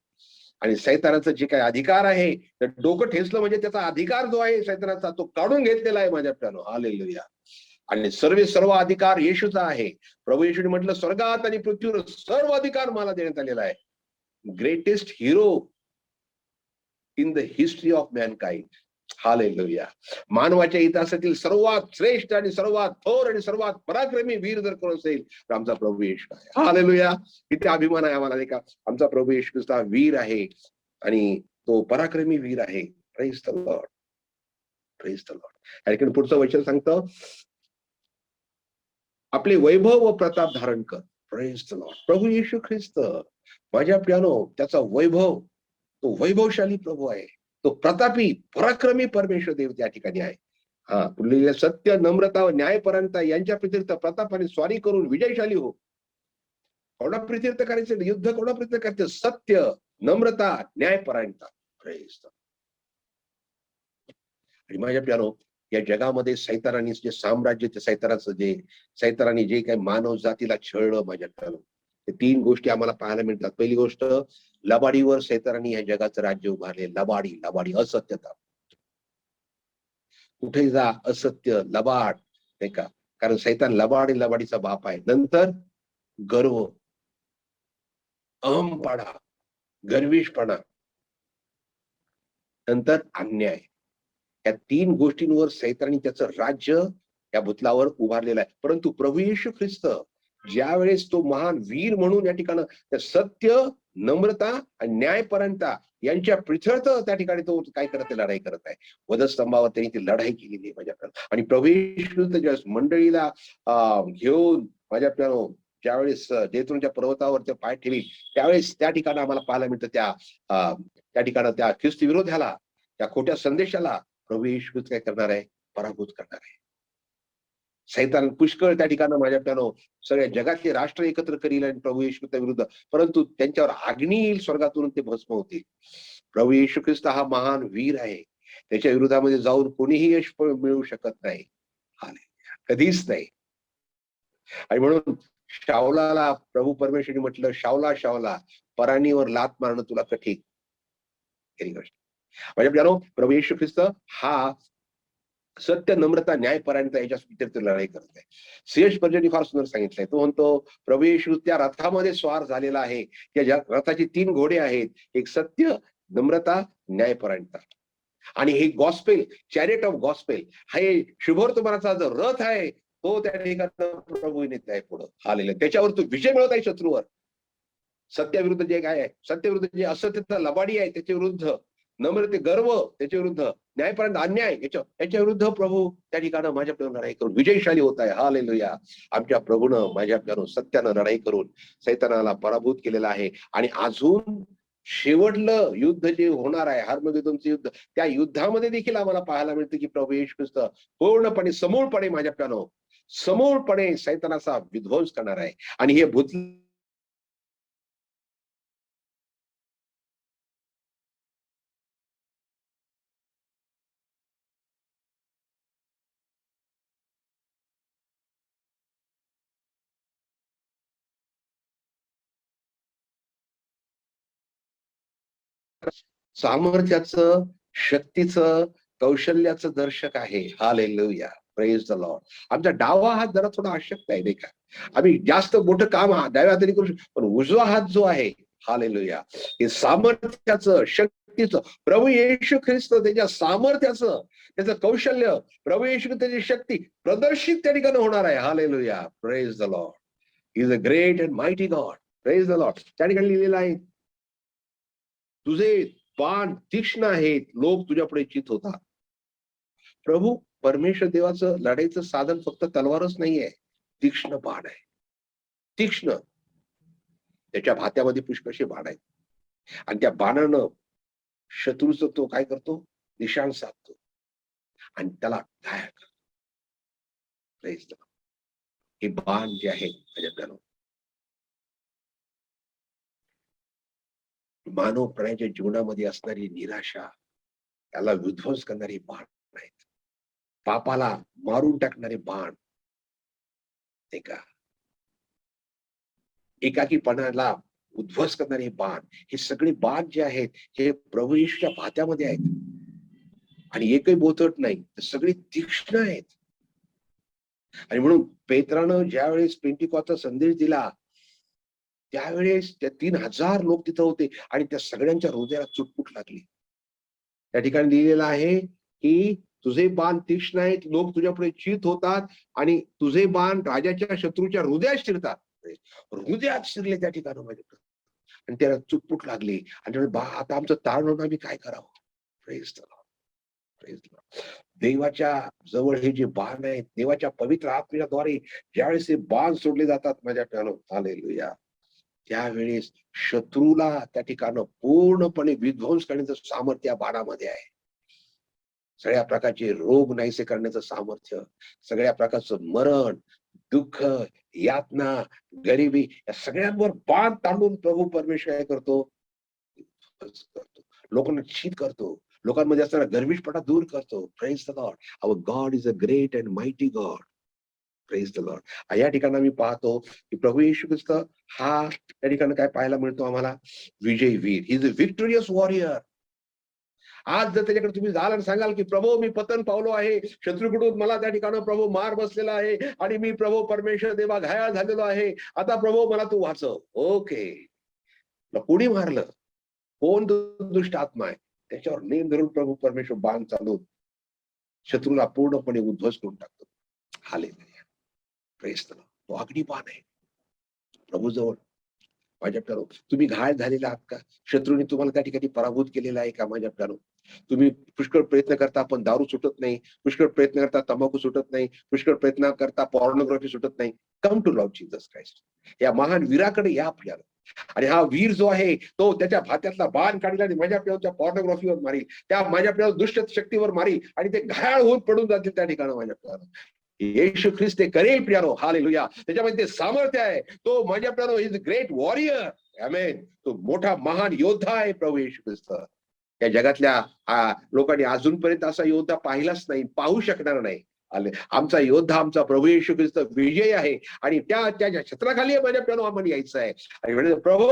Speaker 1: आणि सैतानाचं जे काही अधिकार आहे, तर डोकं ठेचलं म्हणजे त्याचा अधिकार जो आहे सैतानाचा, तो काढून घेतलेला आहे माझ्या प्यानो. हालेलुया. आणि सर्व अधिकार येशूचा आहे. प्रभू येशूने म्हटलं, स्वर्गात आणि पृथ्वीवर सर्व अधिकार मला देण्यात आलेला आहे. Greatest hero in the history of Mankind. Hallelujah. मानवाच्या इतिहासातील सर्वात श्रेष्ठ आणि सर्वात थोर आणि सर्वात पराक्रमी वीर जर कोण असेल तर आमचा प्रभू येशू आहे. हालेलुया. किती अभिमान आहे आम्हाला, नाही का? आमचा प्रभू येशू ख्रिस्त हा वीर आहे आणि तो पराक्रमी वीर आहे. Praise the lord, praise the lord. आणि पुढचं वचन सांगतं, आपले वैभव व प्रताप धारण कर. Praise the lord. प्रभू येशू ख्रिस्त माझ्या प्यानो त्याचा वैभव, तो वैभवशाली प्रभू आहे, तो प्रतापी पराक्रमी परमेश्वर देव त्या ठिकाणी आहे. पुढे सत्य, नम्रता व न्यायपरायणता यांच्या प्रीत्यर्थ प्रतापाने स्वारी करून विजयशाली हो. कोणा प्रीत्यर्थ करायचं युद्ध, कोणा प्रीत्यर्थ करायचं? सत्य, नम्रता, न्यायपरायणता. Praise the lord. आणि माझ्या प्यानो या जगामध्ये सैतानाने जे साम्राज्य, ते सैतानाने जे काही मानव जातीला छळलं माझ्या प्यानो, ते 3 गोष्टी आम्हाला पाहायला मिळतात. पहिली गोष्ट, लबाडीवर सैतानाने या जगाचं राज्य उभारले. लबाडी, असत्यता. कुठे जा असत्य, लबाड, नाही का? कारण सैतान लबाडीचा बाप आहे. नंतर गर्व, अहमपणा, गर्विष्ठपणा, नंतर अन्याय. या 3 गोष्टींवर सैतानाने त्याचं राज्य या भूतलावर उभारलेलं आहे. परंतु प्रभू येशू ख्रिस्त ज्यावेळेस तो महान वीर म्हणून या ठिकाणी सत्य, नम्रता आणि न्यायपरायणता यांच्या प्रीत्यर्थ त्या ठिकाणी तो काय करत आहे, लढाई करत आहे. वधस्तंभावर त्यांनी ती लढाई केलेली आहे माझ्याकडे. आणि प्रभू येशू ख्रिस्त ज्यावेळेस मंडळीला घेऊन माझ्या प्यानो ज्यावेळेस जैतूनच्या पर्वतावर ते पाय ठेवी, त्यावेळेस त्या ठिकाणी आम्हाला पाहायला मिळतं त्या ठिकाणी त्या ख्रिस्त विरोधाला, त्या खोट्या संदेशाला प्रभू येशू ख्रिस्त काय करणार आहे? पराभूत करणार आहे. सैतान पुष्कळ त्या ठिकाणी माझ्या प्यानो सगळ्या जगातले राष्ट्र एकत्र करील आणि प्रभू येशू ख्रिस्ता विरुद्ध, परंतु त्यांच्यावर अग्नी येईल स्वर्गातून, ते भस्म होतील. प्रभू येशू ख्रिस्त हा महान वीर आहे. त्याच्या विरोधामध्ये जाऊन कोणीही यश मिळवू शकत नाही, कधीच नाही. आणि म्हणून शाऊलाला प्रभू परमेश्वराने म्हटलं, शाऊला शाऊला पराणीवर लात मारणं तुला कठीण. म्हणजे मित्रांनो, प्रभू येशू ख्रिस्त हा सत्य, नम्रता, न्यायपरायणता याच्या लढाई करत आहे. सीएस पर्जनी फार सुंदर सांगितलंय. तो म्हणतो प्रभू येशू त्या रथामध्ये स्वार झालेला आहे. त्या रथाची 3 घोडे आहेत, एक सत्य, नम्रता, न्यायपरायणता. आणि हे गॉस्पेल, चॅरिट ऑफ गॉस्पेल, हे शुभवर्तमानाचा जो रथ आहे तो त्या ठिकाणी प्रभू नेत आहे पुढं. हालेलुया. त्याच्यावर तो विजय मिळवत आहे शत्रूवर. सत्याविरुद्ध जे काय आहे, सत्यविरुद्ध जे असत्यता लबाडी आहे त्याच्या विरुद्ध, नम्रते गर्व त्याच्या विरुद्ध, न्यायपर्यंत अन्याय याच्या विरुद्ध प्रभू त्या ठिकाणी माझ्या लढाई करून विजयशाली होत आहे. हालेलुया. आमच्या प्रभूनं माझ्या सत्यानं लढाई करून सैतानाला पराभूत केलेला आहे. आणि अजून शेवटलं युद्ध जे होणार आहे, हर्मगेदोनचं युद्ध, त्या युद्धामध्ये देखील आम्हाला पाहायला मिळतं की प्रभू येशू ख्रिस्त पूर्णपणे समूळपणे समूळपणे सैतानाचा विध्वंस करणार आहे. आणि हे भूत सामर्थ्याचं, शक्तीचं, कौशल्याचं दर्शक आहे. हालेलुया. Praise the lord. आमचा डावा हात जरा थोडा अशक्त आहे, नाही का? आम्ही जास्त मोठं काम डाव्या हाताने करू शकतो, पण उजवा हात जो आहे, हालेलुया, हे सामर्थ्याचं, शक्तीचं, प्रभू येशू ख्रिस्त त्याच्या सामर्थ्याचं, त्याचं कौशल्य, प्रभू येशू त्याची शक्ती प्रदर्शित त्या ठिकाणी होणार आहे. Hallelujah. Praise the Lord. He is a great and mighty God. Praise the lord. त्या ठिकाणी लिहिलेलं आहे, तुझे बाण तीक्ष्ण आहेत, लोक तुझ्यापुढे चित होतात. प्रभू परमेश्वर देवाचं लढाईचं साधन फक्त तलवारच नाहीये, तीक्ष्ण बाण आहे. तीक्ष्ण. त्याच्या भात्यामध्ये पुष्कळशे बाण आहेत. आणि त्या बाणानं शत्रूचं तो काय करतो, निशाण साधतो आणि त्याला घायल करतो. हे बाण जे आहेत माझ्या मानव प्राण्याच्या जीवनामध्ये असणारी निराशा, त्याला विध्वंस करणारी बाण आहेत. पापाला मारून टाकणारे बाण, ते का एकाकीपणाला उद्ध्वस्त करणारे बाण, हे सगळे बाण जे आहेत हे प्रभू येशूच्या भात्यामध्ये आहेत. आणि एकही बोथट नाही, सगळे तीक्ष्ण आहेत. आणि म्हणून पेत्रानं ज्यावेळेस पेंटिकॉसचा संदेश दिला, त्यावेळेस त्या 3000 लोक तिथं होते आणि त्या सगळ्यांच्या हृदयाला चुटपुट लागली. त्या ठिकाणी लिहिलेलं आहे की तुझे बाण तीक्ष्ण आहेत, लोक तुझ्यापुढे चित होतात आणि तुझे बाण राजाच्या शत्रूच्या हृदयात शिरतात. हृदयात शिरले त्या ठिकाणी माझ्याकडे, आणि त्याला चुटपुट लागली. आणि आता आमचं तारण होणं, आम्ही काय करावं? Praise the lord. Praise the Lord. देवाच्या जवळ हे जे बाण आहेत, देवाच्या पवित्र आत्म्याद्वारे ज्यावेळेस हे बाण सोडले जातात माझ्या प्यानो, हालेलुया, त्यावेळेस शत्रूला त्या ठिकाणं पूर्णपणे विध्वंस करण्याचं सामर्थ्य बाणामध्ये आहे. सगळ्या प्रकारचे रोग नाहीसे करण्याचं सामर्थ्य, सगळ्या प्रकारचं मरण, दुःख, यातना, गरिबी, या सगळ्यांवर बाण तांडून प्रभू परमेश्वर काय करतो, लोकांना शीत करतो, लोकांमध्ये असणारा गर्विष्ठपणा दूर करतो. Praise the Lord. Our God is a great and mighty God. Praise the Lord. या ठिकाणी आम्ही पाहतो की प्रभू येशू ख्रिस्त हा त्या ठिकाणी काय पाहायला मिळतो आम्हाला, विजयी वीर. ही इज अ विक्टोरियस वॉरियर. आज जर त्याच्याकडे तुम्ही जाल आणि सांगाल की प्रभू मी पतन पावलो आहे, शत्रूकडून मला त्या ठिकाणी प्रभू मार बसलेला आहे आणि मी प्रभू परमेश्वर देवा घायाळ झालेलो आहे, आता प्रभू मला तू वाचव. ओके, कोणी मारलं, कोण दुष्ट आत्मा आहे, त्याच्यावर नेम धरून प्रभू परमेश्वर बाण चालून शत्रूला पूर्णपणे उद्ध्वस्त करून टाकतो. हालेलुया. Praise the Lord. तो अग्निबाण आहे प्रभू जवळ. माझ्या प्यारो, तुम्ही घायल झालेला आहात का? शत्रूने तुम्हाला त्या ठिकाणी पराभूत केलेला आहे का? माझ्या प्यारो, तुम्ही पुष्कळ प्रयत्न करता पण दारू सुटत नाही, पुष्कळ प्रयत्न करता तंबाखू सुटत नाही, पुष्कळ प्रयत्न करता पॉर्नोग्राफी सुटत नाही. Come to Lord Jesus Christ. या महान वीराकडे या आपल्याला. आणि हा वीर जो आहे तो त्याच्या भात्यातला बाण काढला आणि माझ्या प्याच्या पॉर्नोग्राफीवर मारी, त्या माझ्या प्या दुष्ट शक्तीवर मारी आणि ते घायाळ होऊन पडून जातील त्या ठिकाणी. माझ्या प्यारो येशू ख्रिस्त करेल प्यारो. हालेलुया. त्याच्यामध्ये ते सामर्थ्य आहे. तो माझ्या प्यारो इज ग्रेट वॉरियर. आमेन. तो मोठा महान योद्धा आहे प्रभू येशू ख्रिस्त. या जगातल्या लोकांनी अजूनपर्यंत असा योद्धा पाहिलाच नाही, पाहू शकणार नाही. आमचा योद्धा, आमचा प्रभू येशू ख्रिस्त विजय आहे आणि त्या छत्राखाली माझ्या प्यानो आम्हाला यायचं आहे. आणि म्हणजे प्रभू,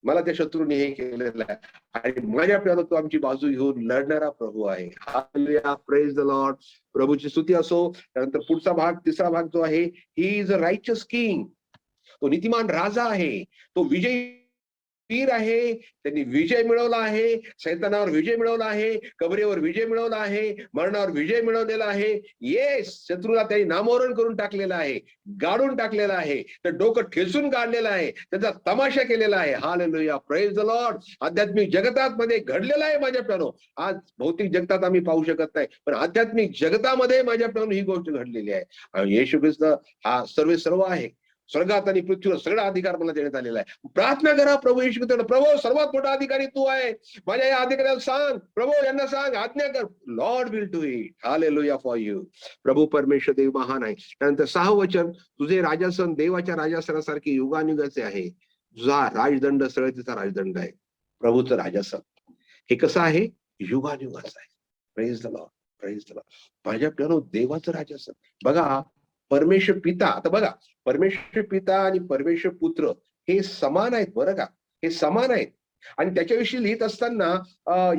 Speaker 1: मला त्या शत्रूने हे केलेलं आहे आणि माझ्या प्यानो तो आमची बाजू घेऊन लढणारा प्रभू आहे. Hallelujah, praise the lord. प्रभूची स्तुती असो. त्यानंतर पुढचा भाग, तिसरा भाग जो आहे, he is a righteous king. तो नीतिमान राजा आहे, तो विजयी वीर आहे. त्यांनी विजय मिळवला आहे, सैतानावर विजय मिळवला आहे, कबरेवर विजय मिळवला आहे, मरणावर विजय मिळवलेला आहे. येस, शत्रूला त्यांनी नामोहरण करून टाकलेलं आहे, गाडून टाकलेलं आहे, तर डोकं ठेचून काढलेलं आहे, त्याचा तमाशा केलेला आहे. Hallelujah, praise the Lord. आध्यात्मिक जगतामध्ये घडलेला आहे माझ्या प्यानो. आज भौतिक जगतात आम्ही पाहू शकत नाही, पण आध्यात्मिक जगतामध्ये माझ्या प्यानो ही गोष्ट घडलेली आहे. आणि येशू ख्रिस्त हा सर्व आहे. स्वर्गात आणि पृथ्वीवर सगळा अधिकार मला देण्यात आलेला आहे. प्रार्थना करा प्रभू येशू ख्रिस्त, प्रभू सर्वात मोठा अधिकारी तू आहे. माझ्या या अधिकाऱ्याला सांग, प्रभू यांना सांग, आज्ञा कर. Lord will do it. Hallelujah for you. प्रभू परमेश्वर देव महान आहे. त्यानंतर 6 वचन, तुझे राजासन देवाच्या राजासनासारखे युगानुगाचे आहे. तुझा राजदंड सरळतेचा राजदंड आहे. प्रभूचं राजासन हे कसं आहे? युगानुगाचं आहे. Praise the lord, praise the lord. माझ्या प्यानो देवाचं राजासन बघा. परमेश्वर पिता, आता बघा, परमेश्वर पिता आणि परमेश्वर पुत्र हे समान आहेत बरं का, हे समान आहेत. आणि त्याच्याविषयी लिहित असताना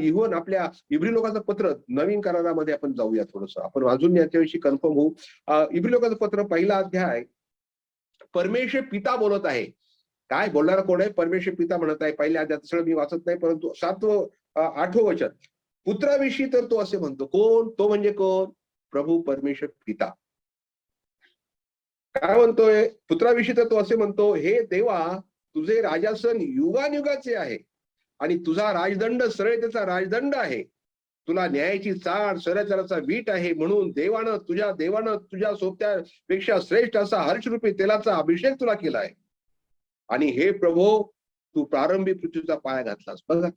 Speaker 1: इव्हन आपल्या इब्री लोकांचं पत्र, नवीन करारामध्ये आपण जाऊया थोडस, आपण अजून याच्याविषयी कन्फर्म होऊ. इब्री लोकांचं पत्र, पहिला अध्याय, परमेश्वर पिता बोलत आहे. काय बोलणारा कोण आहे? परमेश्वर पिता म्हणत आहे. पहिल्या अध्यायात सगळं मी वाचत नाही, परंतु 7व 8वं वचन, पुत्राविषयी तर तो असे म्हणतो. कोण तो? म्हणजे कोण? प्रभू परमेश्वर पिता. काय म्हणतोय? पुत्राविषयी तर तो असे म्हणतो, हे देवा, तुझे राजासन युगानुगाचे आहे आणि तुझा राजदंड सरळतेचा राजदंड आहे. तुला न्यायाची चाड सरळचाराचा वीट आहे. म्हणून देवानं तुझ्या सोबत्यापेक्षा श्रेष्ठ असा हर्षरूपी तेलाचा अभिषेक तुला केला आहे. आणि हे प्रभू, तू प्रारंभी पृथ्वीचा पाया घातलास. बघा,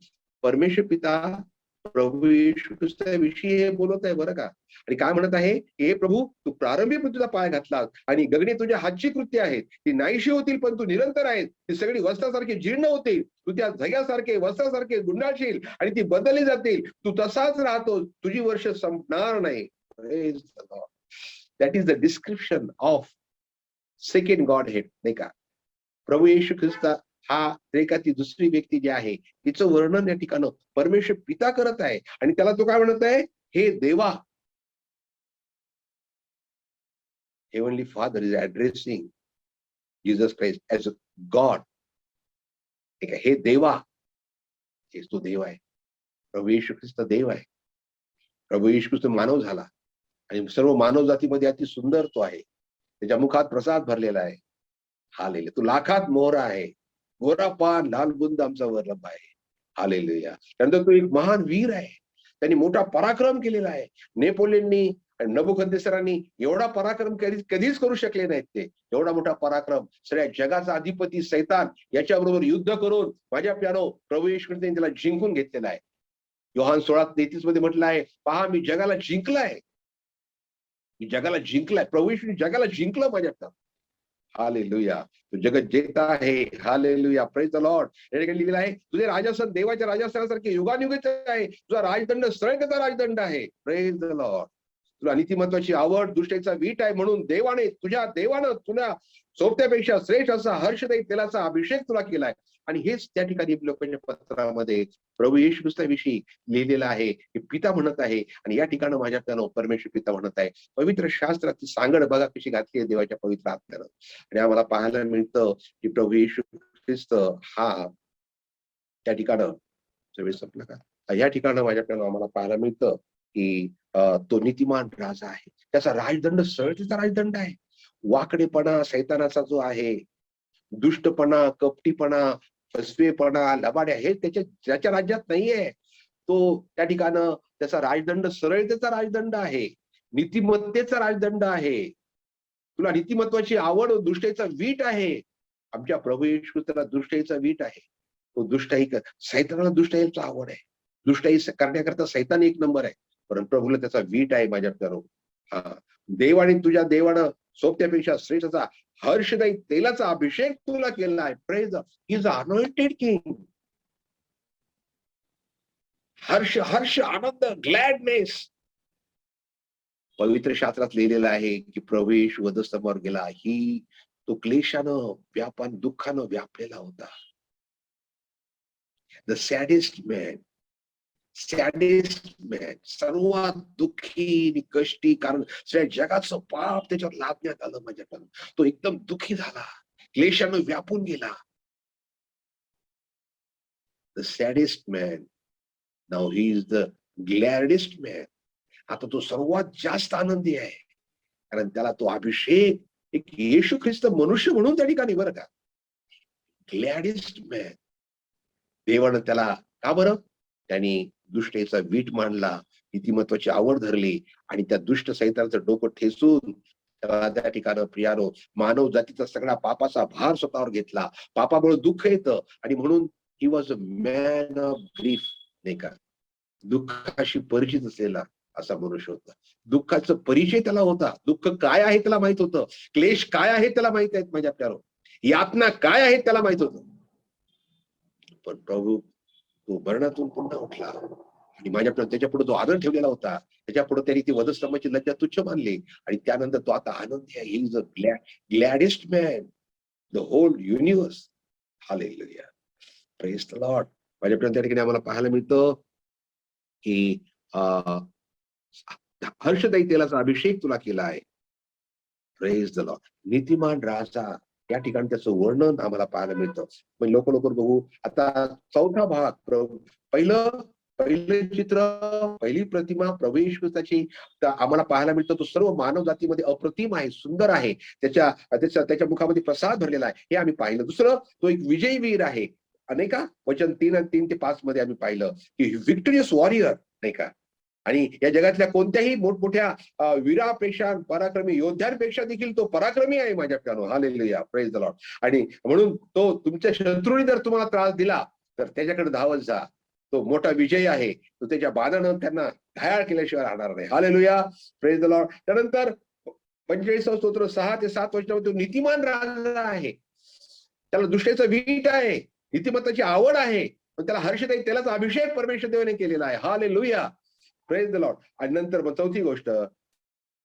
Speaker 1: परमेश्वर पिता प्रभू येशू ख्रिस्ताविषयी हे बोलत आहे बरं का. आणि काय म्हणत आहे? हे प्रभू, तू प्रारंभी पृथ्वीचा पाय घातलास आणि गगने तुझ्या हातची कृत्य आहेत. ती नाहीशी होतील, पण तू निरंतर आहेस. ती सगळी वस्त्रासारखी जीर्ण होतील. तू त्या झग्यासारखे वस्त्रासारखे गुंडाळशील आणि ती बदलली जातील. तू तसाच राहतो, तुझी वर्ष संपणार नाही. That is the description of second God head, नाही का. प्रभू येशू ख्रिस्त हा त्रिकाची दुसरी व्यक्ती जी आहे, तिचं वर्णन या ठिकाणी परमेश्वर पिता करत आहे. आणि त्याला तो काय म्हणत आहे? हे देवा. Heavenly father is addressing Jesus Christ as God. ठीक आहे, हे देवा, हेच तो देव आहे. प्रभू येशू ख्रिस्त देव आहे. प्रभू येशू ख्रिस्त मानव झाला आणि सर्व मानव जातीमध्ये अति सुंदर तो आहे. त्याच्या मुखात प्रसाद भरलेला आहे. हालेलुया. तो लाखात मोहरा आहे, गोरा पान लाल बुंद आमचा वल्लभ आहे. हालेलुया. त्यानंतर तो एक महान वीर आहे. त्यांनी मोठा पराक्रम केलेला आहे. नेपोलियननी आणि नबुकद्नेसरांनी एवढा पराक्रम कधीच करू शकले नाहीत. ते एवढा मोठा पराक्रम, सगळ्या जगाचा अधिपती सैतान याच्याबरोबर युद्ध करून माझ्या प्यानो प्रभू येशू ख्रिस्ताने त्याला जिंकून घेतलेला आहे. योहान 16:33 मध्ये म्हटलं आहे, पहा मी जगाला जिंकलाय. मी जगाला जिंकलाय. प्रभू येशूने जगाला जिंकलं माझ्या प्यानो. हालेलुया. तो जगत जेता आहे. Hallelujah, praise the Lord. या ठिकाणी लिहिलेलं आहे, तुझे राजासन देवाच्या राजासनासारखे युगानुगाचे आहे. तुझा राजदंड सरळतेचा राजदंड आहे. Praise the Lord. तुला नीतिमत्वाची आवड, दुष्टेचा वीट आहे. म्हणून देवानं तुला सोबत्यापेक्षा श्रेष्ठ असा हर्षदायी तेलाचा अभिषेक तुला केलाय. आणि हेच त्या ठिकाणी लोकांच्या पत्रामध्ये प्रभू येशू ख्रिस्ताविषयी लिहिलेलं आहे. हे पिता म्हणत आहे. आणि या ठिकाणी माझ्या त्यानं परमेश्वर पिता म्हणत आहे. पवित्र शास्त्राची सांगड बघा कशी घातली आहे देवाच्या पवित्र आत्म्यानं. आणि आम्हाला पाहायला मिळतं की प्रभू येशू ख्रिस्त हा त्या ठिकाणं सगळे संपलं का, या ठिकाणं माझ्या त्यानं आम्हाला पाहायला मिळतं की तो नीतिमान राजा आहे. त्याचा राजदंड सरळतेचा राजदंड आहे. वाकडेपणा सैतानाचा जो आहे, दुष्टपणा, कपटीपणा, फसवेपणा, लबाड्या हे त्याच्या राज्यात नाहीये. तो त्या ठिकाणं त्याचा राजदंड सरळतेचा राजदंड आहे, नीतिमत्तेचा राजदंड आहे. तुला नीतिमत्वाची आवड, दुष्टाईचा वीट आहे. आमच्या प्रभू येशू ख्रिस्ताला दुष्टाईचा वीट आहे. तो दुष्टाई, सैतानाला दुष्टाईचा आवड आहे. दुष्टाई करण्याकरता सैतान एक नंबर आहे, परंतु प्रभूला त्याचा वीट आहे माझ्या प्यारो. हा, देव आणि तुझ्या देवानं सोबत्यापेक्षा श्रेष्ठचा हर्षदायी तेलाचा अभिषेक तुला केला आहे. Praise, he is anointed king. हर्ष हर्ष आनंद, ग्लॅडनेस. पवित्र शास्त्रात लिहिलेलं आहे की प्रभू येशू वधस्तंभावर गेला, ही तो क्लेशानं व्यापान दुःखानं व्यापलेला होता. द सॅडेस्ट मॅन, सॅडेस्ट मॅन, सर्वात दुःखी आणि कष्टी, कारण सगळ्या जगाचं पाप त्याच्यावर लादण्यात आलं माझ्याकडून. तो एकदम दुःखी झाला, क्लेशानं व्यापून गेला. The saddest man, now he is the gladdest man. आता तो सर्वात जास्त आनंदी आहे, कारण त्याला तो अभिषेक एक येशू ख्रिस्त मनुष्य म्हणून त्या ठिकाणी, बरं का, ग्लॅडेस्ट मॅन. देवानं त्याला, का बरं, त्यांनी दुष्टेचा वीट मांडला, किती महत्वाची आवड धरली आणि त्या दुष्ट सैतानाचं डोकं ठेचून त्या ठिकाणी प्रियानो मानव जातीचा सगळा पापाचा भार स्वतःवर घेतला. पापामुळे दुःख येतं आणि म्हणून he was a man of grief, नाही का, दुःखाशी परिचित असलेला असा मनुष्य होता. दुःखाचा परिचय त्याला होता. दुःख काय आहे त्याला माहित होतं. क्लेश काय आहे त्याला माहित आहेत माझ्या प्यारो. यातना काय आहे त्याला माहित होतं. पण प्रभू तो मरणातून पुन्हा उठला आणि माझ्या त्याच्या पुढे जो आदर ठेवलेला होता, त्याच्या पुढे त्यांनी ती वधस्तंभाची लज्जा तुच्छ मानली आणि त्यानंतर तो आता आनंदी आहे. He is a gladdest man the whole universe. Hallelujah, praise the lord. माझ्या त्या ठिकाणी आम्हाला पाहायला मिळतं की हर्षदायी तेलाचा अभिषेक तुला केला आहे. Praise the lord. नीतिमान राजा, या ठिकाणी त्याचं वर्णन आम्हाला पाहायला मिळतं. पण लवकर बघू आता चौथा भाग. पहिलं चित्र, पहिली प्रतिमा प्रभू येशू ख्रिस्ताची आम्हाला पाहायला मिळतं. तो सर्व मानव जातीमध्ये अप्रतिम आहे, सुंदर आहे, त्याच्या मुखामध्ये प्रसाद भरलेला आहे, हे आम्ही पाहिलं. दुसरं, तो एक विजयी वीर आहे. नाही का, वचन 3 ते 5 मध्ये आम्ही पाहिलं की व्हिक्टोरियस वॉरियर, नाही का, आणि या जगातल्या कोणत्याही मोठमोठ्या वीरापेक्षा, पराक्रमी योद्ध्यांपेक्षा देखील तो पराक्रमी आहे माझ्या piano. Hallelujah, praise the lord. आणि म्हणून तो तुमच्या शत्रूने जर तुम्हाला त्रास दिला तर त्याच्याकडे धावत जा. तो मोठा विजय आहे. तो त्याच्या बाणानं त्यांना घायाळ केल्याशिवाय राहणार नाही. Hallelujah, praise the Lord. त्यानंतर 45 स्तोत्र 6 ते 7 वचनामध्ये तो नीतिमान राजा आहे. त्याला दुष्टेचा वीट आहे, नीतिमत्ताची आवड आहे, पण त्याला हर्षदायी तेलाचा अभिषेक परमेश्वर देवाने केलेला आहे. Hallelujah, praise the lord. आणि नंतर मग चौथी गोष्ट,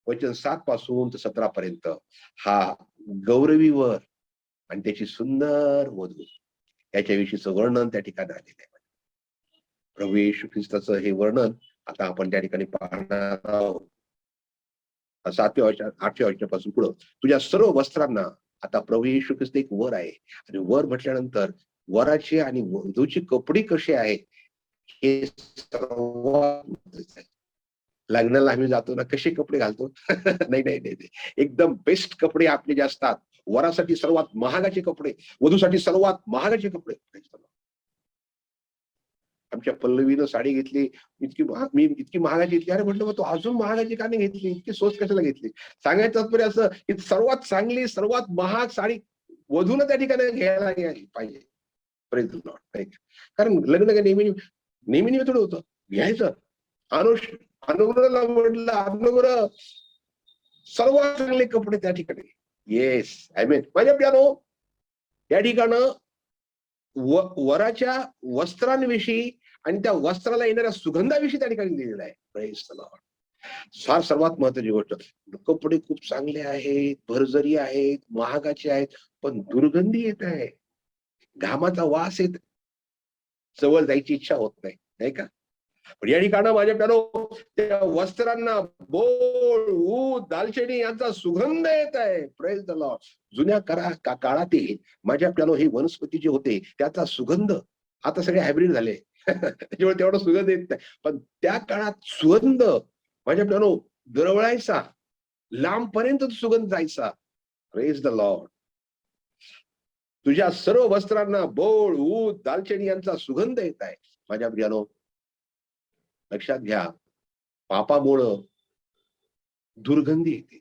Speaker 1: वचन 7 पासून ते 17 पर्यंत, हा गौरवीवर आणि त्याची सुंदर वधू, याच्याविषयीचं वर्णन त्या ठिकाणी आलेलं आहे. प्रभू येशू ख्रिस्ताचं हे वर्णन आता आपण त्या ठिकाणी पाहणार आहोत. 8व्या वचनापासून पुढं, तुझ्या सर्व वस्त्रांना, आता प्रभू येशू ख्रिस्त एक वर आहे आणि वर म्हटल्यानंतर वराचे आणि वधूचे कपडे कसे आहेत हे सर्वात, लग्नाला आम्ही जातो ना, कसे कपडे घालतो नाही नाही नाही, एकदम बेस्ट कपडे आपले जे असतात. वरासाठी सर्वात महागाचे कपडे, वधूसाठी सर्वात महागाचे कपडे. आमच्या पल्लवीनं साडी घेतली, मी इतकी महागाची घेतली. अरे म्हटलं, मग तो अजून महागाची का नाही घेतली, इतकी स्वस्त कशाला घेतली. सांगायचं तात्पर्य असं की सर्वात चांगली, सर्वात महाग साडी वधून त्या ठिकाणी घ्यायला पाहिजे. Praise the Lord. कारण लग्न काय नेहमी नेहमी थोडं होतं घ्यायचं. अनुग्रहाला म्हटलं, अनुग्रह सर्वात चांगले कपडे त्या ठिकाणी. येस, आय मीन माझ्या प्यानो, या ठिकाणं वराच्या वस्त्रांविषयी आणि त्या वस्त्राला येणाऱ्या सुगंधाविषयी त्या ठिकाणी लिहिलेलं आहे. Praise the Lord. सर्वात महत्वाची गोष्ट, कपडे खूप चांगले आहेत, भरजरी आहेत, महागाचे आहेत, पण दुर्गंधी येत आहे, घामाचा वास येत, जवळ जायची इच्छा होत नाही, नाही का. पण या ठिकाणी माझ्या प्यानो, त्या वस्त्रांना बोळ, ऊद, दालचिनी यांचा सुगंध येत आहे. Praise the Lord. जुन्या काळातील माझ्या प्यानो हे वनस्पती जे होते त्याचा सुगंध, आता सगळे हायब्रिड झाले त्याच्यामुळे तेवढा सुगंध येत नाही. पण त्या काळात सुगंध माझ्या प्यानो दरवळायचा, लांबपर्यंत सुगंध जायचा. Praise the Lord. तुझ्या सर्व वस्त्रांना बोळ, ऊद, दालचिनी यांचा सुगंध येत आहे. माझ्या प्रियानो, लक्षात घ्या, पापामुळं दुर्गंधी येते,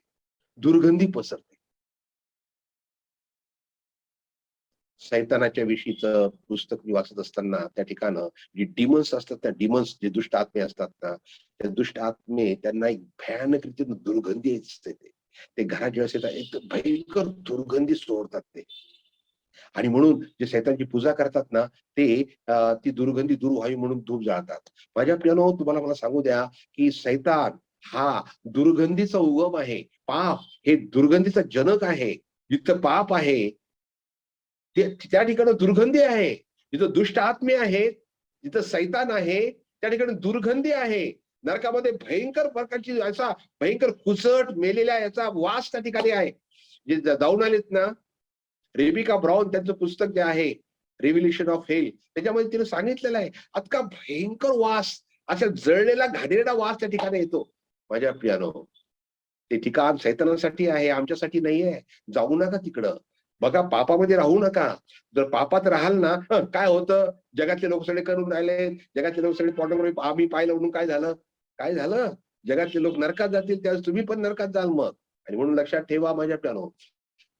Speaker 1: दुर्गंधी पसरते. सैतानाच्या विषयीचं पुस्तक मी वाचत असताना त्या ठिकाणं जे डिमन्स असतात, त्या डिमन्स जे दुष्ट आत्मे असतात ना, त्या दुष्ट आत्मे त्यांना एक भयानक रीतीने दुर्गंधी असते. ते घरात जेव्हा येतात एक भयंकर दुर्गंधी सोडतात ते. आणि म्हणून जे सैतानची पूजा करतात ना, ते ती दुर्गंधी दूर व्हावी म्हणून धूप जाळतात. माझ्या प्रियानो, तुम्हाला मला सांगू द्या की सैतान हा दुर्गंधीचा उगम आहे. पाप हे दुर्गंधीचा जनक आहे. जिथं पाप आहे त्या ठिकाणी दुर्गंधी आहे. जिथं दुष्ट आत्मे आहेत, जिथं सैतान आहे, त्या ठिकाणी दुर्गंधी आहे. नरकामध्ये भयंकर प्रकारची असा भयंकर कुचट मेलेल्या याचा वास त्या ठिकाणी आहे. जे जाऊन आलेत ना, रेबिका ब्राउन त्यांचं पुस्तक जे आहे रिव्हिलेशन ऑफ हेल, त्याच्यामध्ये तिने सांगितलेलं आहे अतका भयंकर वास, असा जळलेला घाणेरडा वास त्या ठिकाणी येतो. माझ्या प्रियानो, ते ठिकाण सैतानासाठी आहे, आमच्यासाठी नाहीये. जाऊ नका तिकडं. बघा, पापामध्ये राहू नका. जर पापात राहाल ना, काय होतं, जगातले लोक सगळे करून राहिले, जगातले लोक सगळे पोर्नोग्राफी आम्ही पाहिलं म्हणून काय झालं, काय झालं, जगातले लोक नरकात जातील, त्यावेळेस तुम्ही पण नरकात जाल मग. आणि म्हणून लक्षात ठेवा माझ्या प्रियानो,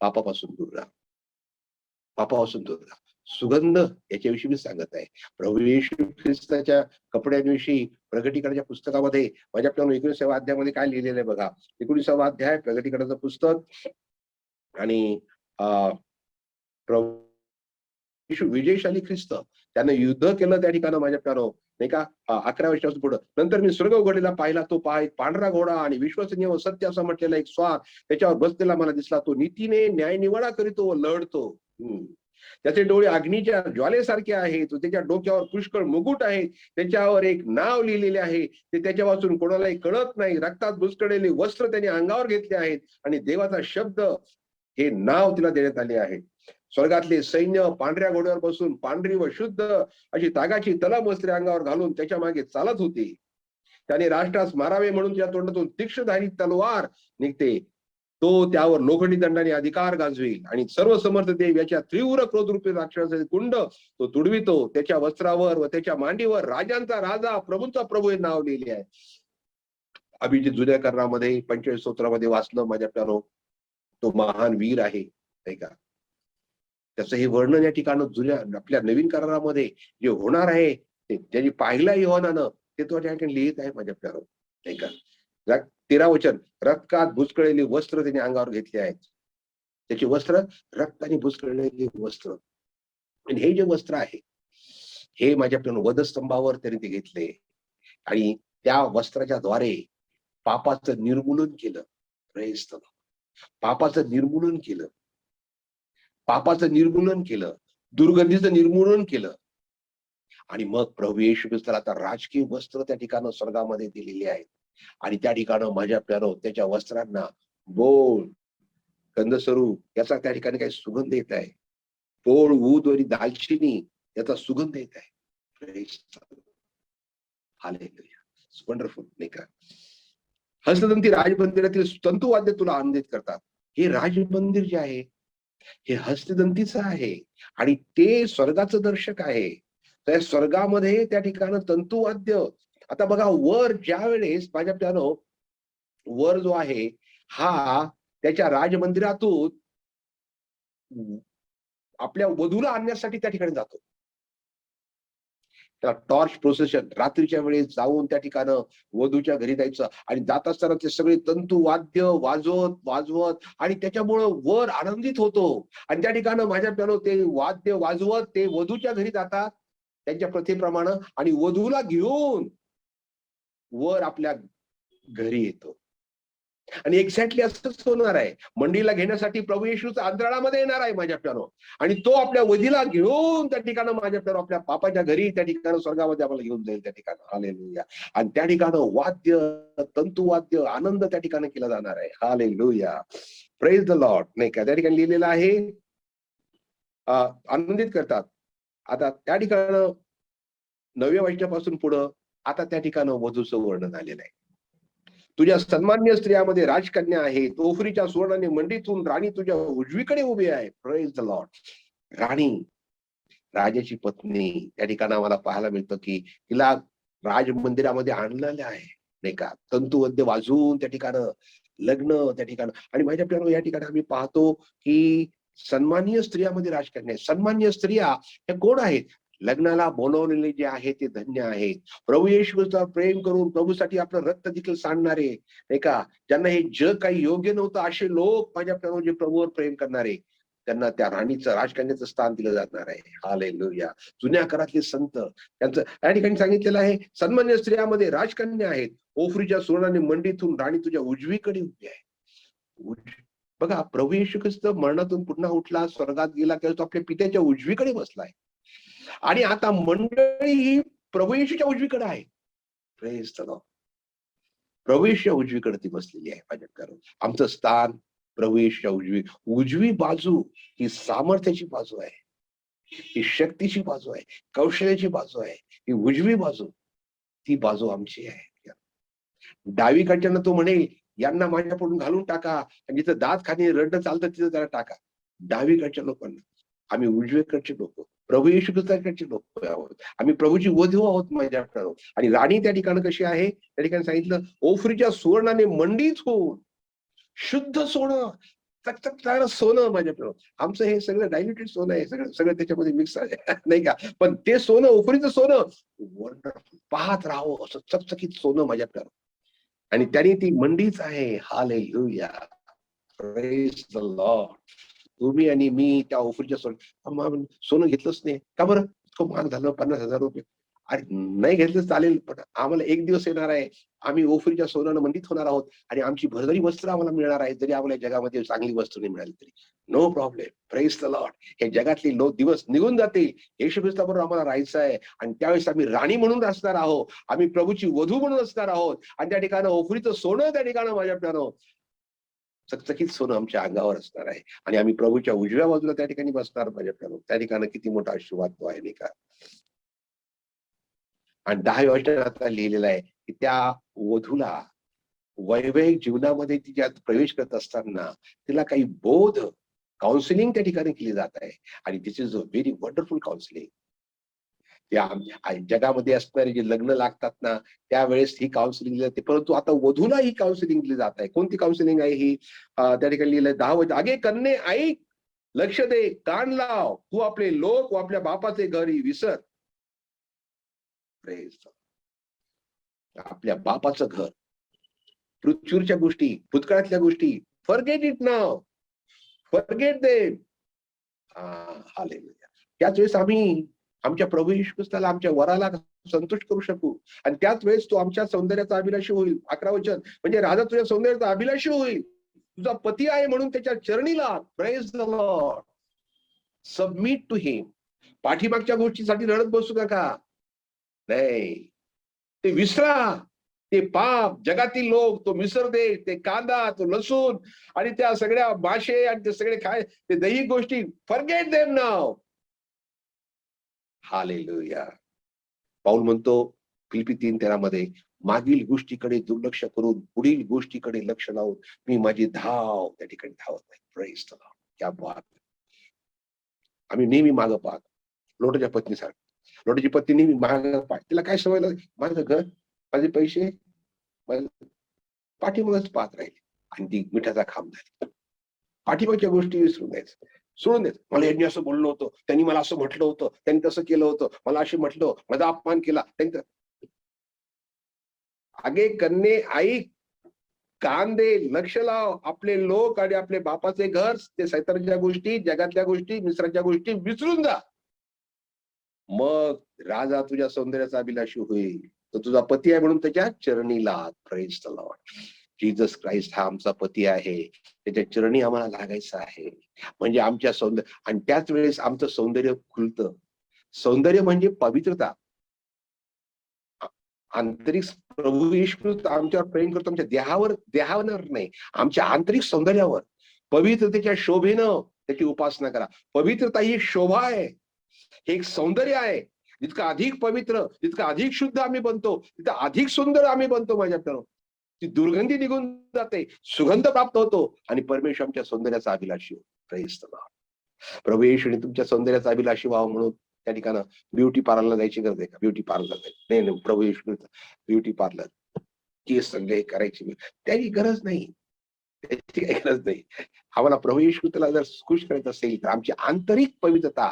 Speaker 1: पापापासून दूर राहा, पापापासून दूर राहा. सुगंध याच्याविषयी मी सांगत आहे. प्रभू येशू ख्रिस्ताच्या कपड्यांविषयी प्रगटीकरणाच्या पुस्तकामध्ये माझ्या प्रियानो 19व्या अध्यायामध्ये काय लिहिलेलं आहे बघा. 19वा अध्याय प्रगटीकरणाचं पुस्तक. आणि प्रभू येशू विजयशाली ख्रिस्त, त्यानं युद्ध केलं त्या ठिकाणी माझ्या प्रियानो, नाही का. 11व्या वर्षापासून पुढं, नंतर मी स्वर्ग उघडलेला पाहिला, तो पांढरा घोडा आणि विश्वसनीय व सत्य असं म्हटलेला एक स्वार त्याच्यावर बसलेला मला दिसला. तो नीतीने न्याय निवाडा करीतो व लढतो. त्याचे डोळे अग्नीच्या ज्वालेसारखे आहेत. त्याच्या डोक्यावर पुष्कळ मुकुट आहे. त्याच्यावर एक नाव लिहिलेले आहे, ते त्याच्या वाचून कोणालाही कळत नाही. रक्तात बुचकळलेले वस्त्र त्याने अंगावर घेतले आहेत आणि देवाचा शब्द हे नाव तिला देण्यात आले आहे. स्वर्गातले सैन्य पांढऱ्या घोड्यावर बसून पांढरी व शुद्ध अशी तागाची तलम वस्त्रे अंगावर घालून त्याच्या मागे चालत होती. त्याने राष्ट्रास मारावे म्हणून त्या तोंडातून तीक्ष्णधारी तलवार निघते. तो त्यावर लोखंडी दंडाने अधिकार गाजवेल आणि सर्व समर्थ देव याच्या तीव्र क्रोधरूपी राक्षसाचे कुंड तो तुडवितो. त्याच्या वस्त्रावर व त्याच्या मांडीवर राजांचा राजा प्रभूंचा प्रभू हे नाव लिहिले आहे. आम्ही जे जुन्या करारामध्ये 45 स्तोत्रामध्ये वाचलं माझ्या प्रियानो, तो महान वीर आहे, नाही का. त्याचं हे वर्णन या ठिकाणी जुन्या आपल्या नवीन करारामध्ये जे होणार आहे, ते ज्यांनी पाहिलं योहानानं, ते तो त्या ठिकाणी लिहित आहे माझ्या प्रियानो, नाही का. 13 वचन, रक्तात बुचकळलेली वस्त्र त्याने अंगावर घेतली आहेत. त्याची वस्त्र रक्ताने बुचकळलेली वस्त्र. आणि हे जे वस्त्र आहे, हे माझ्या प्रियानो वधस्तंभावर त्याने ते घेतले आणि त्या वस्त्राच्या द्वारे पापाचं निर्मूलन केलं. पापाचं निर्मूलन केलं, पापाचं निर्मूलन केलं, दुर्गंधीचं निर्मूलन केलं. आणि मग प्रभू येशू ख्रिस्ताला आता राजकीय वस्त्र त्या ठिकाणी स्वर्गामध्ये दिलेली आहेत. आणि त्या ठिकाणी माझ्या प्रियानो त्याच्या वस्त्रांना बोळ, गंधस्वरूप याचा त्या ठिकाणी काही सुगंध येत आहे. बोळ, ऊद आणि दालचिनी याचा सुगंध येत आहे. हालेलुया, वंडरफुल, नाही का. हस्तदंती राजमंदिरातील तंतुवाद्य तुला आनंदित करतात. हे राजमंदिर जे आहे हे हस्तदंतीचं आहे आणि ते स्वर्गाचं दर्शक आहे. त्या स्वर्गामध्ये त्या ठिकाणी तंतुवाद्य. आता बघा, वर ज्या वेळेस माझ्या प्रियानो वर जो आहे हा त्याच्या राजमंदिरातून आपल्या वधूला आणण्यासाठी त्या ठिकाणी जातो. टॉर्च प्रोसेशन रात्रीच्या वेळेस जाऊन त्या ठिकाणी वधूच्या घरी जायचं आणि जात असताना ते सगळे तंतू वाद्य वाजवत आणि त्याच्यामुळं वर आनंदित होतो. आणि त्या ठिकाणी माझ्या प्रियानो ते वाद्य वाजवत ते वधूच्या घरी जातात त्यांच्या प्रथेप्रमाणे आणि वधूला घेऊन वर आपल्या घरी येतो. आणि एक्झॅक्टली असंच होणार आहे. मंडीला घेण्यासाठी प्रभू येशूचा अंतराळामध्ये येणार आहे माझ्या प्रियानो, आणि तो आपल्या वधीला घेऊन त्या ठिकाणी माझ्या प्रियानो आपल्या बापाच्या घरी त्या ठिकाणी स्वर्गामध्ये आम्हाला घेऊन जाईल त्या ठिकाणी. हालेलुया. आणि त्या ठिकाणी वाद्य, तंतुवाद्य, आनंद त्या ठिकाणी केला जाणार आहे. हालेलुया, प्रेज द लॉर्ड, नाही का. त्या ठिकाणी लिहिलेलं आहे आनंदित करतात. आता त्या ठिकाणी 9व्या वचनापासून पुढं आता त्या ठिकाणी वधूचं वर्णन आलेलं आहे. तुझ्या सन्मान्य स्त्रियामध्ये राजकन्या आहे. ओफरीच्या सुवर्णाने मंडीतून राणी तुझ्या उजवीकडे उभी आहे. Praise the Lord. राणी, राजाची पत्नी त्या ठिकाणी आम्हाला पाहायला मिळतं की तिला राजमंदिरामध्ये आणलेलं आहे, नाही का. तंतुवाद्य वाजवून त्या ठिकाणी लग्न त्या ठिकाणी. आणि माझ्या प्रियानो या ठिकाणी आम्ही पाहतो की सन्माननीय स्त्रियामध्ये राजकन्या. सन्माननीय स्त्रिया हे कोण आहेत? लग्नाला बोलवलेले जे आहे ते धन्य आहेत. प्रभू येशूचा प्रेम करून प्रभूसाठी आपलं रक्त देखील सांडणारे, नाही का. ज्यांना हे जग काही योग्य नव्हतं असे लोक माझ्या प्रियानो जे प्रभूवर प्रेम करणारे, त्यांना त्या राणीचं राजकन्याचं स्थान दिलं जाणार आहे. हालेलुया. जुन्या काळातले संत त्यांचं या ठिकाणी सांगितलेलं आहे, सन्मान्य स्त्रियामध्ये राजकन्या आहेत, ओफरीच्या सुवर्णाने मंडितून राणी तुझ्या उजवीकडे उभी आहे. बघा, प्रभू येशू ख्रिस्त मरणातून पुन्हा उठला, स्वर्गात गेला, तेव्हा तो आपल्या पित्याच्या उजवीकडे बसलाय. आणि आता मंडळी ही प्रभू येशूच्या उजवीकडे आहे. Praise the lord. प्रभू येशूच्या उजवीकडे ती बसलेली आहे. माझ्या आमचं स्थान प्रभू येशूच्या उजवी बाजू ही सामर्थ्याची बाजू आहे, ही शक्तीची बाजू आहे, कौशल्याची बाजू आहे. ही उजवी बाजू, ती बाजू आमची आहे. डावीकडच्यानं तो म्हणेल यांना माझ्याकडून घालून टाका, आणि जिथं दात खाणे रडणं चालतं तिथं त्याला टाका. डावीकडच्या लोकांना, आम्ही उजवीकडचे लोक, प्रभू येशू ख्रिस्ताकडचे लोक आहोत. आम्ही प्रभूची वधू आहोत माझ्याकडे. आणि राणी त्या ठिकाणी कशी आहे? त्या ठिकाणी सांगितलं, ओफरीच्या सुवर्णाने मंडित होऊन, शुद्ध सोनं, चकचक सोनं माझ्याकडं. आमचं हे सगळं डायल्युटेड सोनं आहे, सगळं त्याच्यामध्ये मिक्स आहे नाही का? पण ते सोनं, ओफरीचं सोनं वंडरफुल, पाहत राहावं असं चकचकीत सोनं माझ्याकडं. आणि त्याने ती मंडीच आहे. हालेलुया. Praise the Lord. तुम्ही आणि मी त्या ओफरीच्या सोनं घेतलंच नाही का बरं? इतकं महाग झालं, 50,000 रुपये. अरे नाही घेतलं चालेल, पण आम्हाला एक दिवस येणार आहे, आम्ही ओफरीच्या सोन्यानं मंडित होणार आहोत आणि आमची भरभरी वस्त्र आम्हाला मिळणार आहे. जरी आम्हाला जगामध्ये चांगली वस्त्र नाही मिळाली तरी no problem. Praise the Lord. हे जगातले दिवस निघून जातील, येशू ख्रिस्ताबरोबर आम्हाला राहायचं आहे. आणि त्यावेळेस आम्ही राणी म्हणून असणार आहोत, आम्ही प्रभूची वधू म्हणून असणार आहोत. आणि त्या ठिकाणी ओफरीचं सोनं, त्या ठिकाणी माझ्याकडं चकचकीत सोनं आमच्या अंगावर असणार आहे. आणि आम्ही प्रभूच्या उजव्या बाजूला त्या ठिकाणी बसणार माझ्याकडं. त्या ठिकाणी किती मोठा आशीर्वाद तो आहे नाही का? आणि 10व्या वचनात आता लिहिलेलं आहे की त्या वधूला वैवाहिक जीवनामध्ये तिच्यात प्रवेश करत असताना तिला काही बोध, काउन्सिलिंग त्या ठिकाणी केली जात आहे. आणि this is a very wonderful counselling. त्या जगामध्ये असणारे जे लग्न लागतात ना, त्यावेळेस ही काउन्सिलिंग दिली जाते, परंतु आता वधूला ही काउन्सिलिंग दिली जात आहे. कोणती काउन्सिलिंग आहे ही? त्या ठिकाणी लिहिलंय 10 आगे कन्ये ऐक, लक्ष दे, कान लाव, तू आपले लोक व आपल्या बापाचे घरी विसर. आपल्या बापाचं घर, पृथ्वीच्या गोष्टी, भूतकाळातल्या गोष्टी, forget it now, forget them. Hallelujah. त्याच वेळेस आम्ही आमच्या प्रभू येशू ख्रिस्ताला, आमच्या वराला संतुष्ट करू शकू. आणि त्याच वेळेस तो आमच्या सौंदर्याचा अभिलाषी होईल. 11 वचन म्हणजे राजा तुझ्या सौंदर्याचा अभिलाषी होईल, तुझा पती आहे म्हणून त्याच्या चरणी लाग. Praise the lord. Submit to him. पाठीमागच्या गोष्टीसाठी रडत बसू नका. नाही, ते विसरा. ते पाप, जगातील लोक, तो मिसर देश, ते कांदा, तो लसूण आणि त्या सगळ्या माशे आणि ते सगळे काय ते दैहिक गोष्टी, फॉरगेट देम नाव. हालेलुया. पाऊल म्हणतो फिलिप्पी 3:13 मध्ये, मागील गोष्टीकडे दुर्लक्ष करून पुढील गोष्टीकडे लक्ष लावून मी माझी धाव त्या ठिकाणी धावत नाही. Praise the Lord. क्या बात. आम्ही नेहमी मागं पाहत. लोटाच्या पत्नीसारखं. लोटाची पत्नी नेहमी मागं पाहत. तिला काय सवय लागली? माझं घर, माझे पैसे, पाठीमागच पाहत राहिले. आणि ती मिठाचा खांब झाली. पाठीमागच्या गोष्टी विसरून द्यायचं, सोडून द्यायचं. मला यांनी असं बोललं होतं, त्यांनी मला असं म्हटलं होतं, त्यांनी तसं केलं होतं, मला असे म्हटलं, माझा अपमान केला. आगे कन्ये ऐक, कान दे, लक्ष लाव, आपले लोक आणि आपले बापाचे घर, ते सैतानाच्या गोष्टी, जगातल्या गोष्टी, मिश्राच्या गोष्टी विसरून जा. मग राजा तुझ्या सौंदर्याचा अभिलाषी होईल, तो तुझा पती आहे म्हणून त्याच्या चरणी लाग. Praise the Lord. Jesus Christ हा आमचा पती आहे, त्याच्या चरणी आम्हाला लागायचं आहे. म्हणजे आमच्या सौंदर्य, आणि त्याच वेळेस आमचं सौंदर्य खुलतं. सौंदर्य म्हणजे पवित्रता. आंतरिक प्रभू येशू आमच्यावर प्रेम करतो, आमच्या देहावर नाही, आमच्या आंतरिक सौंदर्यावर. पवित्रतेच्या शोभेनं त्याची उपासना करा. पवित्रता ही एक शोभा आहे, हे एक सौंदर्य आहे. जितकं अधिक पवित्र, जितकं अधिक शुद्ध आम्ही बनतो, तिथं अधिक सुंदर आम्ही बनतो. माझ्याकडं ती दुर्गंधी निघून जाते, सुगंध प्राप्त होतो आणि परमेश्वर आमच्या सौंदर्याचा अभिलाषी होतो. Praise the lord. प्रभू येशूने तुमच्या सौंदर्याचा अभिलाषी व्हावं म्हणून त्या ठिकाणी ब्युटी पार्लरला जायची गरज आहे का? ब्युटी पार्लर नाही, प्रभू येशू ब्युटी पार्लर, केस सगळे करायची त्याची गरज नाही, त्याची काही गरज नाही. आम्हाला प्रभू येशू त्याला जर खुश करायचं असेल तर आमची आंतरिक पवित्रता,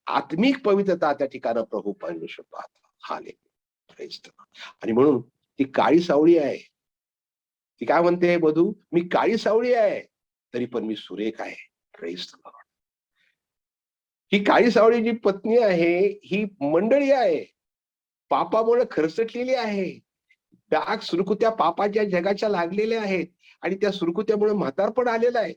Speaker 1: आत्मिक पवित्रता त्या ठिकाणी प्रभू परमेश्वर पाहतो. हालेलुया. आणि म्हणून ती काळी सावळी आहे. ती काय म्हणते वधू? मी काळी सावळी आहे तरी पण मी सुरेख आहे. Praise the Lord. ही काळी सावळी जी पत्नी आहे ही मंडळी आहे, पापामुळे खरचटलेली आहे. डाग सुरकुत्या पापाच्या जगाच्या लागलेल्या आहेत आणि त्या सुरकुत्यामुळे म्हातारपण आलेलं आहे.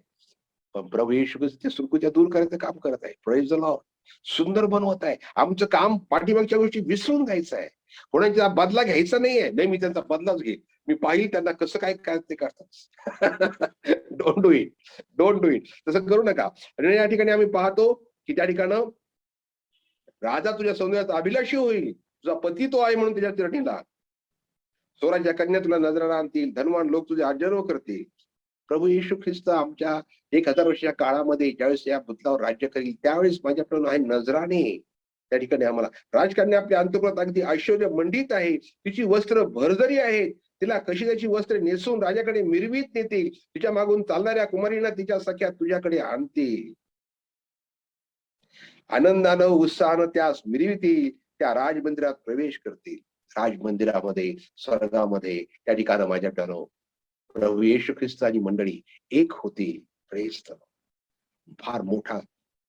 Speaker 1: पण प्रभू येशू ख्रिस्त ते सुरकुत्या दूर करायचं काम करत आहे. Praise the Lord. सुंदर बनवत आहे. आमचं काम पाठीमागच्या गोष्टी विसरून जायचं आहे. कोणाचा बदला घ्यायचा नाहीये. नाही, मी त्यांचा बदलाच घेईन. मी पाहिल त्यांना कसं काय काय ते करतात. Don't do it. Don't do it. तसं करू नका. आणि या ठिकाणी आम्ही पाहतो की त्या ठिकाणं राजा तुझ्या सौंदर्याचा अभिलाषी होईल. तुझा पती तो आहे म्हणून त्याच्या चरणीला. स्वराज्य कन्या तुला नजराला आणतील. धनवान लोक तुझे आज्ञार्व करतील. प्रभू येशू ख्रिस्त आमच्या 1000 वर्षाच्या काळामध्ये ज्यावेळेस या पृथ्वीवर राज्य करील त्यावेळेस माझ्याकडून आहे नजराने त्या ठिकाणी आम्हाला. राजकन्या आपल्या अंतःपुरात अगदी ऐश्वर्य मंडित आहे. तिची वस्त्र भरजरी आहेत. तिला कशी त्याची वस्त्रे नेसून राजाकडे मिरवीत नेतील. तिच्या मागून चालणाऱ्या कुमारींना तिच्या सख्या तुझ्याकडे आणतील. आनंदानं उत्साहानं त्यास मिरवितील. त्या राजमंदिरात प्रवेश करतील. राजमंदिरामध्ये स्वर्गामध्ये त्या ठिकाणी माझ्या प्रभू येशू ख्रिस्त आणि मंडळी एक होती. Praise the Lord. फार मोठा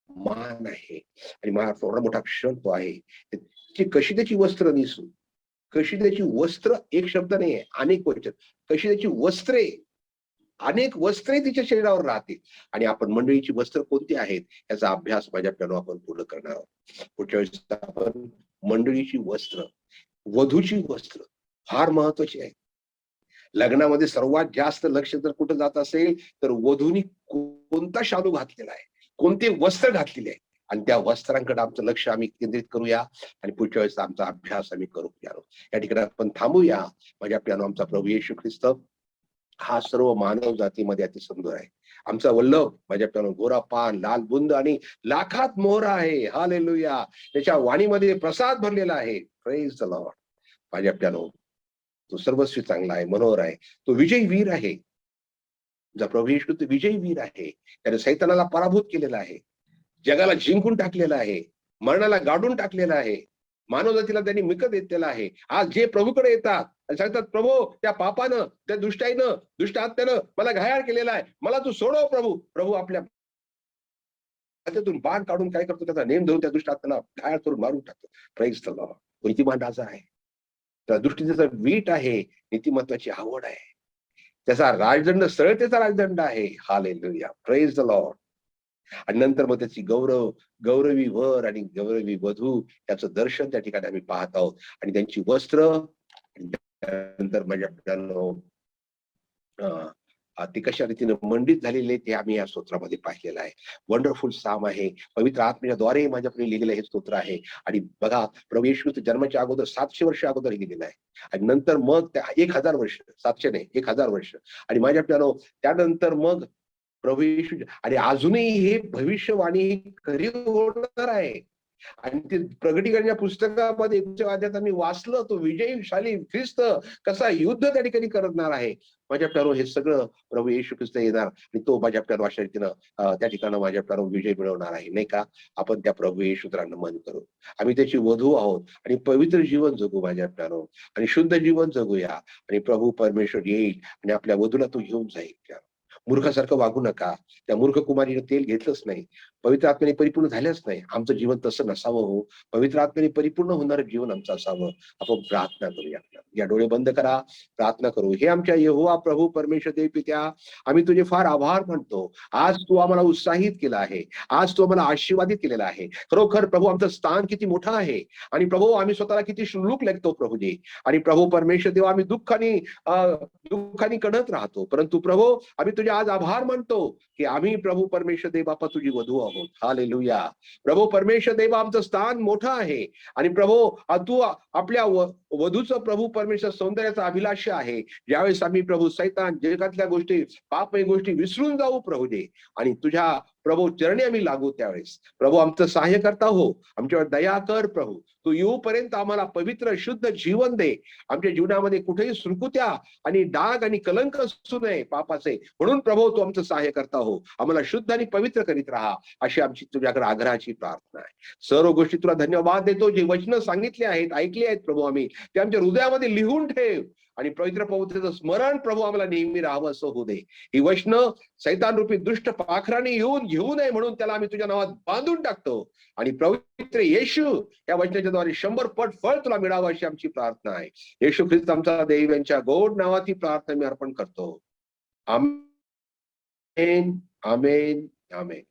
Speaker 1: मान आहे आणि मला थोडा मोठा क्षण तो आहे की कशी त्याची वस्त्र नेसू. कशी त्याची वस्त्र एक शब्द नाहीये, अनेक वचन. कशी त्याची वस्त्रे, अनेक वस्त्रे तिच्या शरीरावर राहतील. आणि आपण मंडळीची वस्त्र कोणती आहेत याचा अभ्यास माझ्याकडून आपण पूर्ण करणार आहोत. पुढच्या वेळेस आपण मंडळीची वस्त्र, वधूची वस्त्र फार महत्वाची आहे. लग्नामध्ये सर्वात जास्त लक्ष जर कुठं जात असेल तर वधूनी कोणता शालू घातलेला आहे, कोणते वस्त्र घातलेले आहे आणि त्या वस्त्रांकडे आमचं लक्ष आम्ही केंद्रित करूया आणि पुढच्या वेळेस आमचा अभ्यास आम्ही करू. या ठिकाणी आपण थांबूया. माझ्या प्यानो आमचा प्रभू येशू ख्रिस्त हा सर्व मानव जातीमध्ये अति सुंदर आहे. आमचा वल्लभ माझ्या प्यानो गोरा पान, लाल बुंद आणि लाखात मोहरा आहे. हालेलुया. त्याच्या वाणीमध्ये प्रसाद भरलेला आहे. Praise the lord. माझ्या प्यानो तो सर्वस्वी चांगला आहे, मनोहर आहे. तो विजयी वीर आहे. प्रभू येशू तो विजयी वीर आहे. त्याने सैतानाला पराभूत केलेला आहे. जगाला जिंकून टाकलेलं आहे. मरणाला गाडून टाकलेलं आहे. मानवजातीला त्यांनी मिकत घेतलेला आहे. आज जे प्रभूकडे येतात आणि सांगतात प्रभू त्या पापानं, त्या दुष्टाईनं, दुष्ट आत्म्यानं मला घायाळ केलेला आहे, मला तू सोडव प्रभू. प्रभू आपल्या हातातून बाण काढून काय करतो, त्याचा नेम धरून त्या दुष्ट आत्म्याला घायाळ करून मारून टाकतो. Praise the lord. नीतिमान राजा आहे. त्या दृष्टीने त्याचा वीट आहे. नीतिमत्वाची आवड आहे. त्याचा राजदंड सरळतेचा राजदंड आहे. हालेलुया. Praise the lord. आणि नंतर मग त्याची गौरवी वर आणि गौरवी वधू याचं दर्शन त्या ठिकाणी आम्ही पाहत आहोत. आणि त्यांची वस्त्र नंतर माझ्या ते कशा रीतीने मंडित झालेले ते आम्ही या स्तोत्रामध्ये पाहिलेलं आहे. वंडरफुल साम आहे. पवित्र आत्म्याद्वारे माझ्याकडे लिहिलेलं हे स्तोत्र आहे. आणि बघा प्रभू येशू जन्माच्या अगोदर 700 वर्ष अगोदर लिहिलेलं आहे. आणि नंतर मग 1000 वर्ष, 700 नाही 1000 वर्ष. आणि माझ्या प्यानो त्यानंतर मग प्रभू येशू आणि अजूनही हे भविष्यवाणी खरी होणार आहे. आणि ते प्रगटीकरणाच्या पुस्तकामध्ये आम्ही वाचलं तो विजयशाली ख्रिस्त कसा युद्ध त्या ठिकाणी करणार आहे. माझ्या प्यारो हे सगळं प्रभू येशू ख्रिस्त येणार आणि तो माझ्या प्यारो अशा रीतीनं त्या ठिकाणी माझ्या प्यारो विजय मिळवणार आहे. नाही का? आपण त्या प्रभू येशूला नमन करू. आम्ही त्याची वधू आहोत आणि पवित्र जीवन जगू माझ्या प्यारो आणि शुद्ध जीवन जगूया. आणि प्रभू परमेश्वर येईल आणि आपल्या वधूला तो घेऊन जाईल. प्यारो मूर्खासारखं वागू नका. त्या मूर्ख कुमारीने तेल घेतलंच नाही, पवित्र आत्म्याने परिपूर्ण झाल्याच नाही. आमचं जीवन तसं नसावं हो. पवित्र आत्म्याने परिपूर्ण होणारं जीवन आमचं असावं. आपण प्रार्थना करूया. या डोळे बंद करा, प्रार्थना करू. हे आमच्या यहोवा प्रभू परमेश्वर देव पित्या, आम्ही तुझे फार आभार मानतो. आज तू आम्हाला उत्साहित केला आहे. आज तू आम्हाला आशीर्वादित केलेला आहे. खरोखर प्रभू आमचं स्थान किती मोठं आहे. आणि प्रभू आम्ही स्वतःला किती शुल्लूक लागतो प्रभूजी. आणि प्रभू परमेश्वर देव आम्ही दुःखाने कढत राहतो. परंतु प्रभू आम्ही तुझे आज आभार मानतो की आम्ही प्रभू परमेश्वर देव बापा तुझी वधू आहोत. हालेलुया. प्रभू परमेश्वर देव आमचं स्थान मोठं आहे. आणि प्रभू तू आपल्या वधूचं प्रभू परमेश्वर सौंदर्याचा अभिलाष आहे. ज्यावेळेस आम्ही प्रभू सैतान जगातल्या गोष्टी पापमय गोष्टी विसरून जाऊ प्रभू दे आणि तुझ्या प्रभू चरणी आम्ही लागू. त्यावेळेस प्रभू आमचं सहाय्य करता हो. आमच्यावर दया कर प्रभू. तू येऊपर्यंत आम्हाला पवित्र शुद्ध जीवन दे. आमच्या जीवनामध्ये कुठेही सुरकुत्या आणि डाग आणि कलंक असू नये पापाचे. म्हणून प्रभू तू आमचं सहाय्य करता हो. आम्हाला शुद्ध आणि पवित्र करीत राहा अशी आमची तुझ्याकडे आग्रहाची प्रार्थना आहे. सर्व गोष्टी तुला धन्यवाद देतो. जे वचन सांगितले आहेत, ऐकले आहेत प्रभू, आम्ही ते आमच्या हृदयामध्ये लिहून ठेव. आणि पवित्र पवित्राचं स्मरण प्रभू आम्हाला नेहमी राहावं असं होऊ दे. ही वचनं सैतान रूपी दुष्ट पाखराने येऊन घेऊ नये म्हणून त्याला आम्ही तुझ्या नावात बांधून टाकतो. आणि पवित्र येशू या वचनाच्या द्वारे 100 पट फळ तुला मिळावं अशी आमची प्रार्थना आहे. येशू ख्रिस्त आमचा देव यांच्या गोड नावात ही प्रार्थना मी अर्पण करतो. आमेन, आमेन, आमेन.